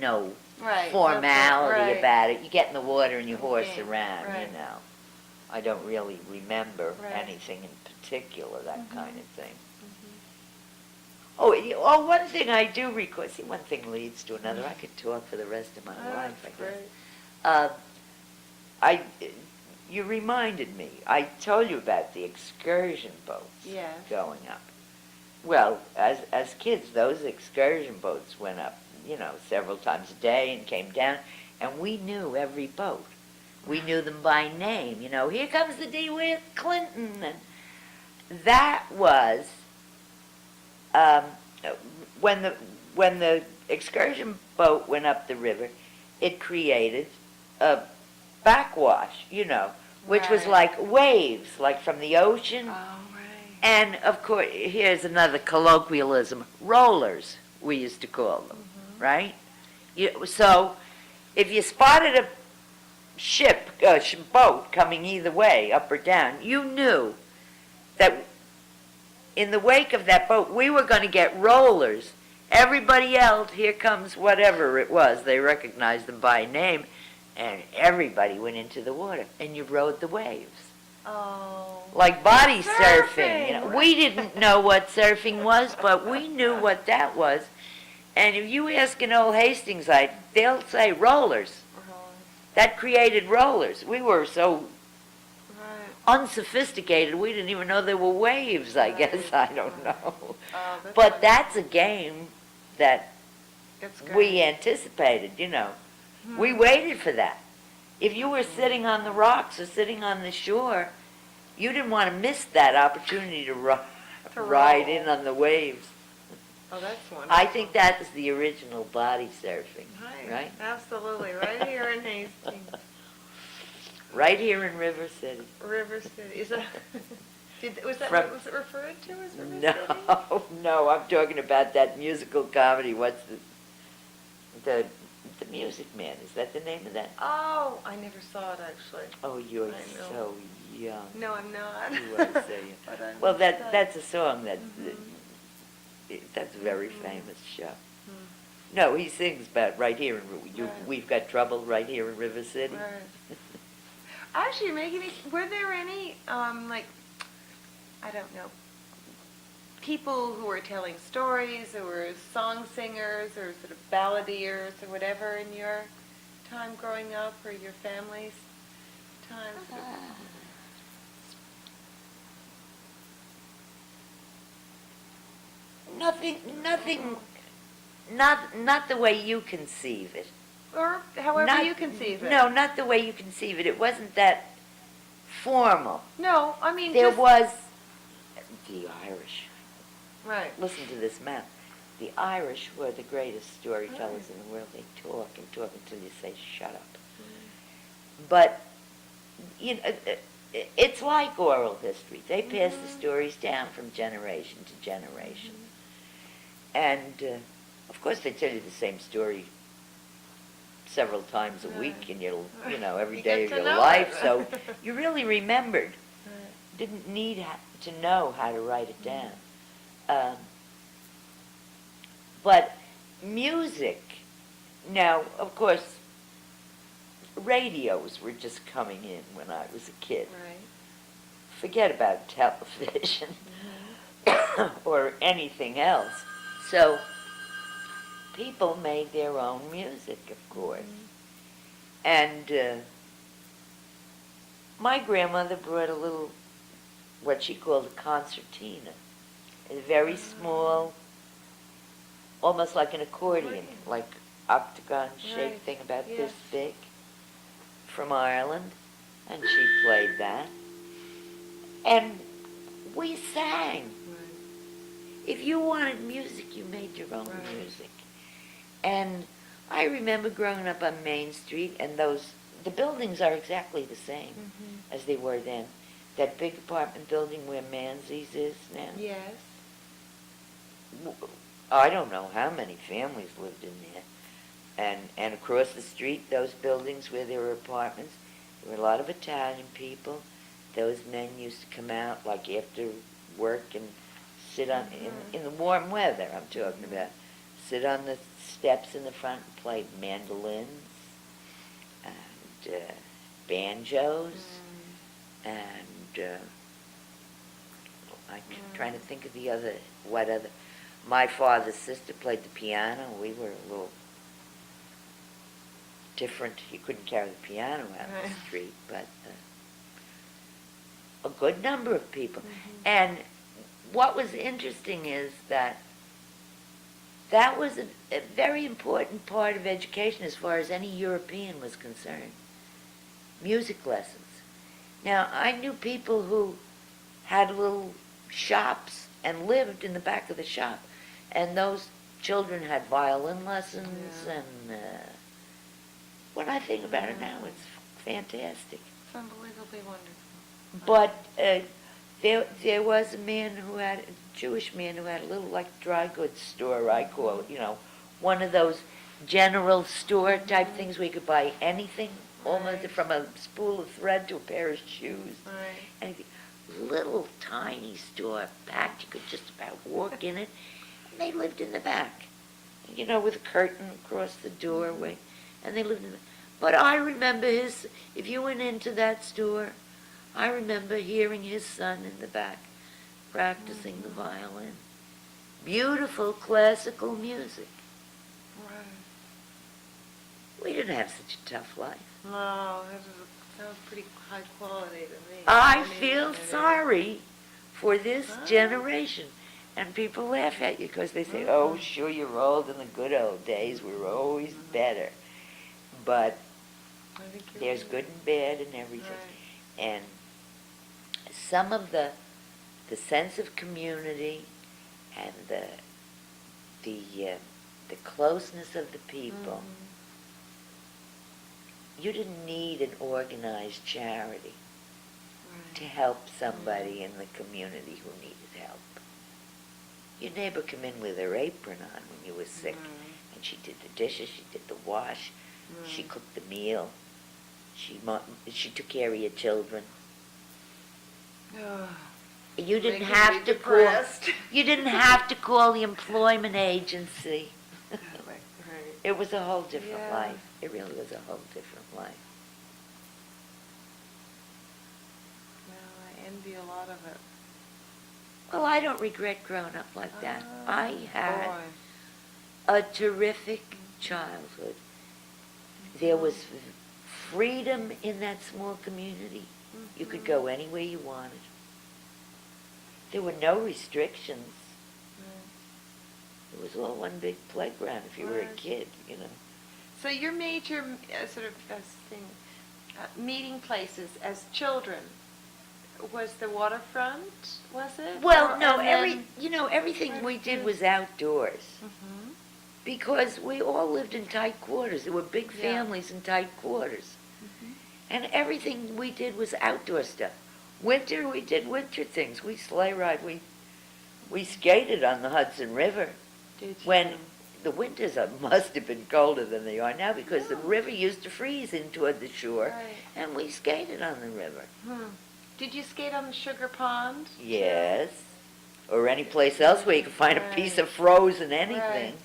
no Right. formality right. about it. You get in the water and you horse Okay, around, right. I don't really remember Right. anything in particular, that kind of thing. Mhm. Oh, one thing I do recall. See, one thing leads to another. I could talk for the rest of my life, I That's guess. great. You reminded me. I told you about the excursion boats Yes. going up. Well, as kids, those excursion boats went up, several times a day and came down, and we knew every boat. We knew them by name. Here comes the DeWitt Clinton, and that was when the excursion boat went up the river. It created a backwash, which was Right. like waves, like from the ocean. Oh, right. And, of course, here's another colloquialism, rollers, we used to call them, right? So, if you spotted a boat coming either way, up or down, you knew that in the wake of that boat, we were going to get rollers. Everybody else, here comes whatever it was, they recognized them by name, and everybody went into the water, and you rode the waves. Oh. Like body Surfing, surfing. We didn't know what surfing was, but we knew what that was. And if you ask an old Hastings-ite, they'll say rollers. That created rollers. We were so Right. unsophisticated, we didn't even know there were waves, I guess. I don't know. Oh, that's But funny. that's a game that It's great. we anticipated, We waited for that. If you were sitting on the rocks or sitting on the shore, you didn't want to miss that opportunity to ride roll. in on the waves. Oh, that's wonderful. I think that was the original body surfing, right? Absolutely. Right here in Hastings. Right here in River City. River City. Is that, was From- it referred to as River City? No, I'm talking about that musical comedy. What's the Music Man? Is that the name of that? Oh, I never saw it actually. Oh, you're I know. so young. No, I'm not. You are so young. But I Well, missed that's a song that's a very famous show. No, he sings about right here in Right. We've got trouble right here in River City. Right. Actually, making me, were there any, I don't know, people who were telling stories, or were song singers, or sort of balladeers, or whatever in your time growing up, or your family's time? Nothing, not the way you conceive it. Or however Not- you conceive it. No, not the way you conceive it. It wasn't that formal. No, I mean There just, was the Irish. right. Listen to this map. the Irish were the greatest storytellers in the world. They talk and talk until you say, shut up. But, you know, it's like oral history. They pass the stories down from generation to generation. And, of course, they tell you the same story several times a week in your, every day of your life. So you really remembered. Didn't need to know how to write it down. But music, now, of course, radios were just coming in when I was a kid. Right. Forget about television or anything else. So people made their own music, of course. And my grandmother brought a little, what she called a concertina, a very small, almost like an accordion, like octagon-shaped thing about this big, from Ireland, and she played that. And we sang. If you wanted music, you made your own music. And I remember growing up on Main Street, and the buildings are exactly the same as they were then. That big apartment building where Manzi's is now. Yes. I don't know how many families lived in there. And across the street, those buildings where there were apartments, there were a lot of Italian people. Those men used to come out like after work and sit on, in the warm weather I'm talking about, sit on the steps in the front and play mandolins and banjos and I'm trying to think of what other. My father's sister played the piano. We were a little different. You couldn't carry the piano out on the street, but a good number of people. And what was interesting is that was a very important part of education as far as any European was concerned. Music lessons. Now, I knew people who had little shops and lived in the back of the shop, and those children had violin lessons, and when I think about it now, it's fantastic. It's unbelievably wonderful. But there was a Jewish man who had a little like dry goods store, I call it, one of those general store type things where you could buy anything, almost from a spool of thread to a pair of shoes. Anything. Little tiny store, packed, you could just about walk in it, and they lived in the back, with a curtain across the doorway, and they lived in the. But I remember if you went into that store, I remember hearing his son in the back practicing the violin. Beautiful classical music. We didn't have such a tough life. No, that sounds pretty high quality to me. I feel sorry for this generation. And people laugh at you because they say, oh, sure, you're old. In the good old days, we were always better. But there's good and bad and everything. And some of the sense of community and the closeness of the people, you didn't need an organized charity to help somebody in the community who needed help. Your neighbor came in with her apron on when you were sick, and she did the dishes, she did the wash, she cooked the meal, she took care of your children. You didn't have to call. You didn't have to call the employment agency. It was a whole different life. It really was a whole different life. Well, I envy a lot of it. Well, I don't regret growing up like that. I had a terrific childhood. There was freedom in that small community. You could go anywhere you wanted. There were no restrictions. It was all one big playground if you were a kid, So your major meeting places as children was the waterfront, was it? Well, Or- no, and then- everything we did was outdoors. Mhm. Because we all lived in tight quarters. There were big Yeah. families in tight quarters. Mhm. And everything we did was outdoor stuff. Winter, we did winter things. We sleigh ride. We skated on the Hudson River. Did you? When the winters must have been colder than they are now because the No. river used to freeze in toward the shore. Right. And we skated on the river. Did you skate on the Sugar Pond? too? Yes. Or any place else where you could find a piece Right. of frozen anything. Right.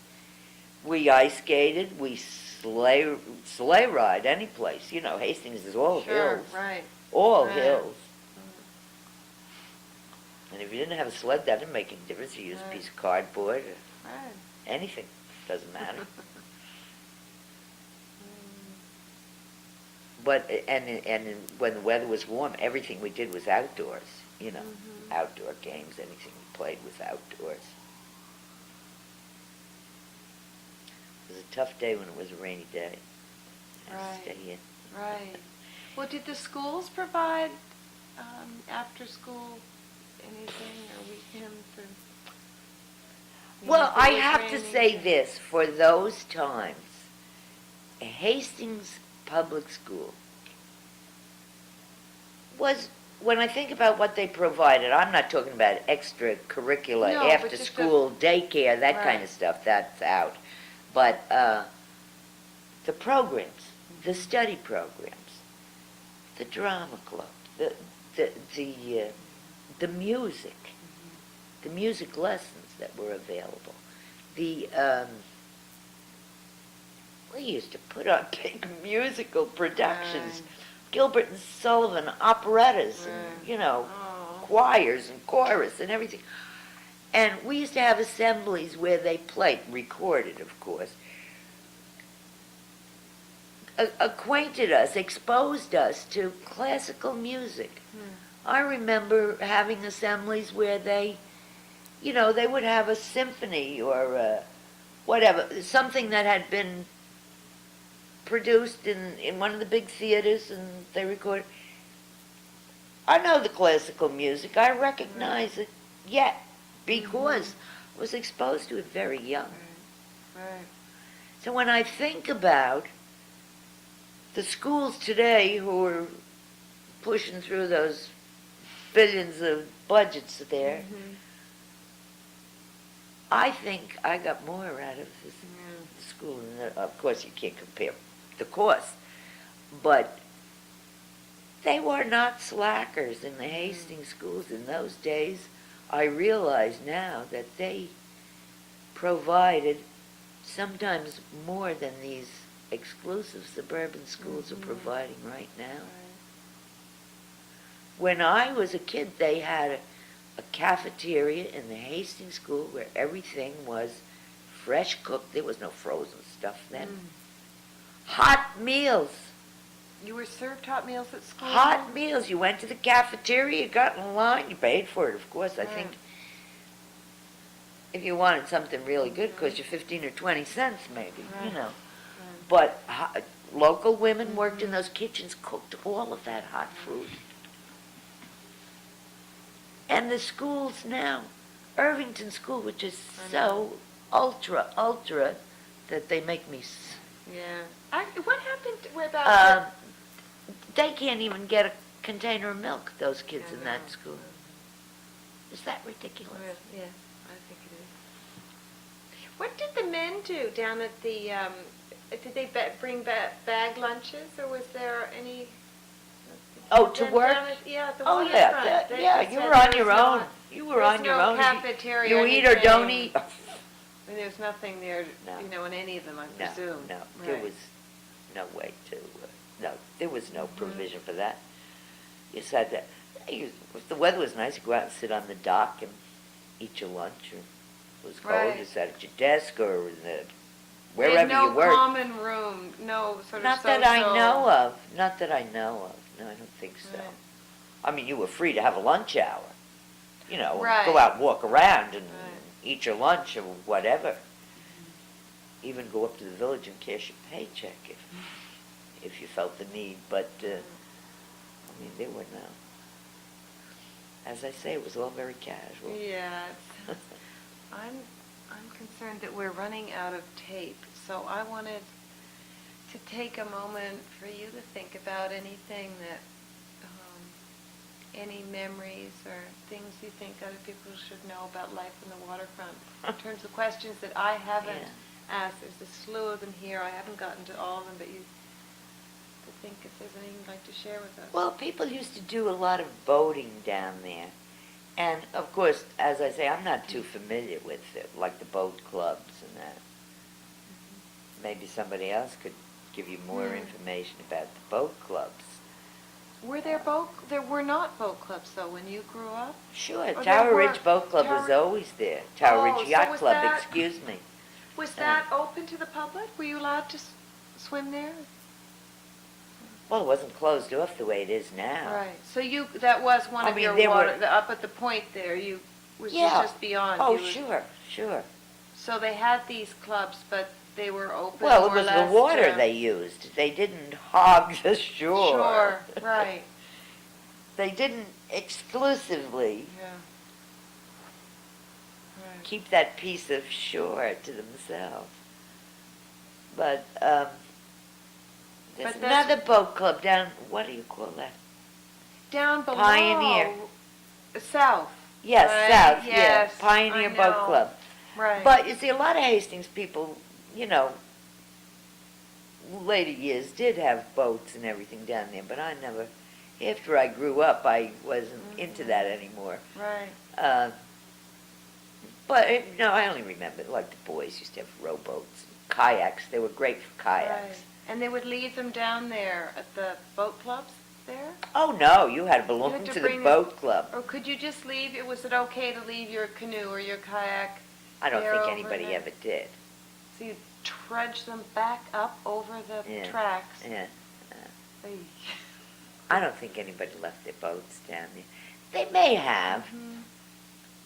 We ice skated, we sleigh ride any place. You know, Hastings is all Sure, hills. right. All Right. hills. And if you didn't have a sled, that didn't make any difference. You used a Right. piece of cardboard or Right. anything. Doesn't matter. But, and when the weather was warm, everything we did was outdoors. You know, outdoor games, anything we played was outdoors. It was a tough day when it was a rainy day. I had to Right. stay in. Right. Well, did the schools provide after school anything or weekends or? you know, Well, if it I was have to raining say or- this, for those times, Hastings Public School was, when I think about what they provided, I'm not talking about extracurricular, No, but after just school, daycare, that kind Right. of stuff, that's out. But the programs, the study programs, the drama club, the music, the music lessons that were available. We used to put on big musical productions, Right. Gilbert and Sullivan operettas, Right. and, you know, Oh. choirs and chorus and everything. And we used to have assemblies where they played, recorded, of course, acquainted us, exposed us to classical music. I remember having assemblies where they, you know, they would have a symphony or whatever, something that had been produced in one of the big theaters and they recorded. I know the classical music. I recognize it yet because I was exposed to it very young. Right. So when I think about the schools today who are pushing through those billions of budgets there, I think I got more out of this school. And of course, you can't compare the cost, but they were not slackers in the Hastings schools in those days. I realize now that they provided sometimes more than these exclusive suburban schools are providing right now. When I was a kid, they had a cafeteria in the Hastings school where everything was fresh cooked. There was no frozen stuff then. Hot meals. You were served hot meals at school? Hot meals. You went to the cafeteria, you got in line, you paid for it, of course. I think if you wanted something really good, it cost you 15 or 20 cents maybe, you know. But local women worked in those kitchens, cooked all of that hot food. And the schools now, Irvington School, which is so ultra, that they make me... Yeah. What happened about they can't even get a container of milk, those kids I in that know. school. Is that ridiculous? Yeah, I think it is. What did the men do down at the, did they bring bag lunches, or was there any? Oh, to Then work? down at- Yeah, at the Oh, waterfront. yeah, They yeah, just you said were on there your was own. no- You were there was on your no own. cafeteria You or eat or don't anything. eat. And there's nothing there, No. you know, in any of them, I No, presume. no, there Right. was no way to, no, there was no provision for that. You said that, if the weather was nice, you go out and sit on the dock and eat your lunch, or if it was cold, Right. you sat at your desk or in the, They had wherever you no worked. common room, no sort of Not that I know of, not that I know of, no, I don't think so. Right. I mean, you were free to have a lunch hour, you know, Right. go out and walk around and Right. eat your lunch or whatever. Even go up to the village and cash your paycheck if you felt the need, but, I mean, there were no. as I say, it was all very casual. Yeah, I'm concerned that we're running out of tape, so I wanted to take a moment for you to think about anything that, any memories or things you think other people should know about life in the waterfront, in terms of questions that I haven't asked. There's a slew of them here. I haven't gotten to all of them, but you to think if there's anything you'd like to share with us. Well, people used to do a lot of boating down there. And, of course, as I say, I'm not too familiar with it, like the boat clubs and that. Maybe somebody else could give you more information about the boat clubs. Were there were not boat clubs, though, when you grew up? Sure, Or Tower there Ridge were- Boat Club was always there. Tower Ridge so Yacht was Club, that- excuse me. Was that open to the public? Were you allowed to swim there? Well, it wasn't closed off the way it is now. Right, so that was one I of mean, your there were- up at the point there, was Yeah. just beyond. Oh, you sure, sure. So they had these clubs, but they were open Well, it more or was the less water to- they used. They didn't hog the shore. Sure, right, They didn't exclusively yeah. Right. keep that piece of shore to themselves. But there's But that's- another boat club down, what do you call that? Down below. Pioneer. South. Yes, Right, south, yes, yeah, Pioneer I Boat know. Club. Right. But you see, a lot of Hastings people, later years did have boats and everything down there, but I never, after I grew up, I wasn't into that anymore. Right. But, I only remember, like, the boys used to have rowboats, kayaks. They were great for kayaks. Right. And they would leave them down there at the boat clubs there? Oh, no, you had to belong had to to the bring boat club. Or could you just leave, was it okay to leave your canoe or your kayak I don't there think over anybody there? ever did. So you trudge them back up over the Yeah. tracks? Yeah. Ay. I don't think anybody left their boats down there. They may have. Mhm.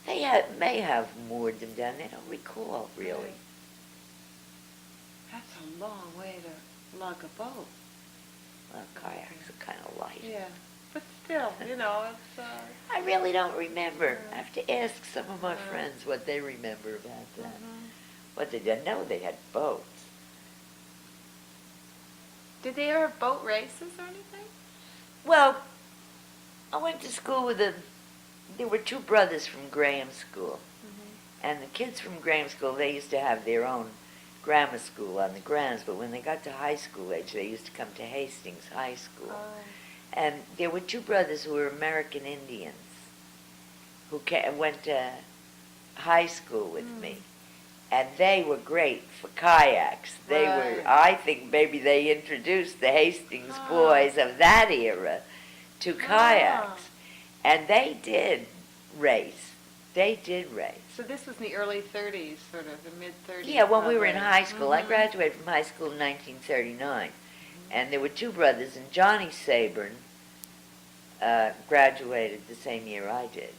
They may have moored them down there. I don't recall, really. That's a long way to lug a boat. Well, kayaks are kind of light. Yeah, but still, it's, I really don't remember. I have to ask some of my Yeah. friends what they remember about that. mhm. What they didn't know they had boats. Did they ever have boat races or anything? Well, I went to school with there were two brothers from Graham School. And the kids from Graham School, they used to have their own grammar school on the grounds, but when they got to high school age, they used to come to Hastings High School. Oh. And there were two brothers who were American Indians who went to high school with me. And they were great for kayaks. They Right. were, I think maybe they introduced the Hastings boys of that era to kayaks. And they did race. They did race. So this was in the early 30s, sort of, the mid-30s. Yeah, when we were in probably. high school. I Mhm. graduated from high school in 1939. And there were two brothers, and Johnny Saburn graduated the same year I did.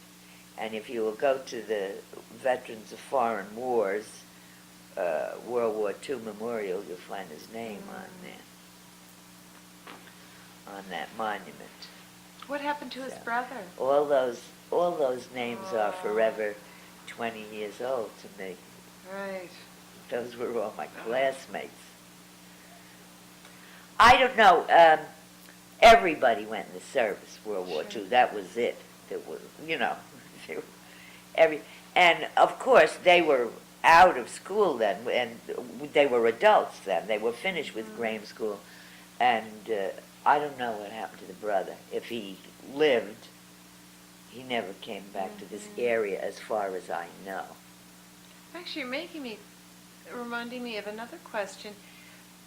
And if you will go to the Veterans of Foreign Wars, World War II Memorial, you'll find his name on there, on that monument. What happened to his So, brother? All those names are Oh. forever 20 years old to me. Right. Those were all my classmates. I don't know. Everybody went in the service, World War Sure. II. That was it. There was, and of course they were out of school then, and they were adults then. They were finished with Graham School, and I don't know what happened to the brother. If he lived, he never came back to this area, as far as I know. Actually, you're reminding me of another question.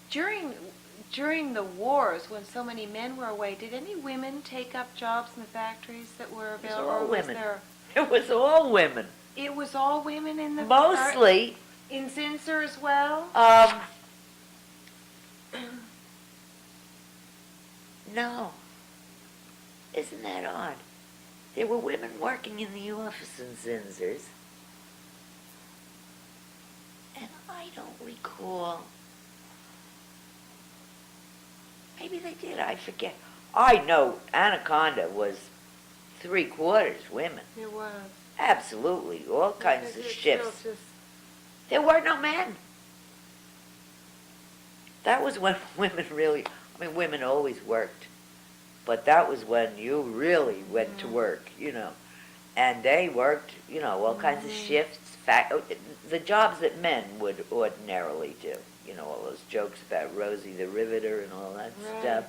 During the wars, when so many men were away, did any women take up jobs in the factories that were It was available? all Or was women. there- It was all women. It was all women in the Mostly, in Zinsser as well. no. Isn't that odd? There were women working in the office in Zinsser's. And I don't recall. Maybe they did, I forget. I know Anaconda was 3/4 women. It was. Absolutely, all kinds of Because it's shifts. still just- There were no men. That was when women really, I mean, women always worked, but that was when you really went to work, you know. And they worked, you know, all kinds of shifts, the jobs that men would ordinarily do, you know, all those jokes about Rosie the Riveter and all that Right. stuff.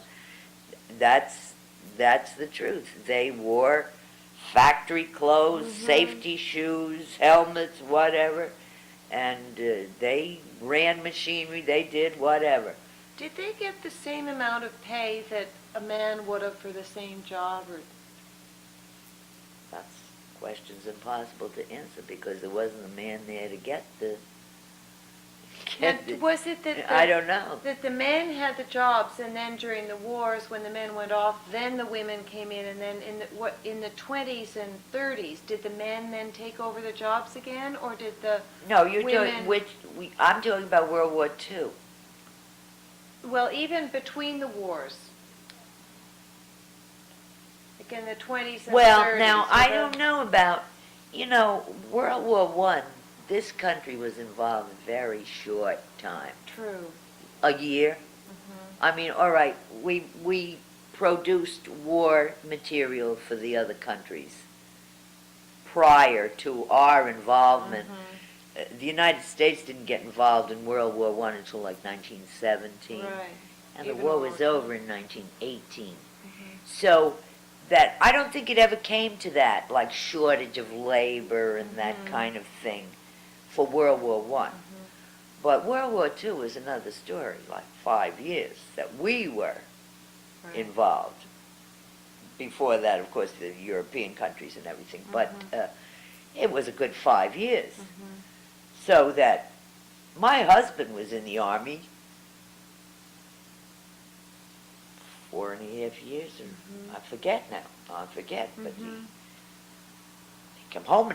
That's the truth. They wore factory clothes, safety shoes, helmets, whatever, and they ran machinery, they did whatever. Did they get the same amount of pay that a man would have for the same job, or? That's questions impossible to answer because there wasn't a man there to get the. Now, was it that I don't know. that the men had the jobs, and then during the wars, when the men went off, then the women came in, and then in the 20s and 30s, did the men then take over the jobs again, or did the No, you're women? doing I'm talking about World War II. Well, even between the wars, like in the 20s and Well, 30s. now I don't know about, you know, World War I. This country was involved a very short time. True. A year. I mean, all right, we produced war material for the other countries prior to our involvement. The United States didn't get involved in World War I until like 1917. Right. And the Even war more. was over in 1918. So that, I don't think it ever came to that, like shortage of labor and that kind of thing for World War I. But World War II was another story, like 5 years that we were Right. involved. Before that, of course, the European countries and everything, but it was a good 5 years. So that my husband was in the Army 4.5 years, or I forget now, but he came home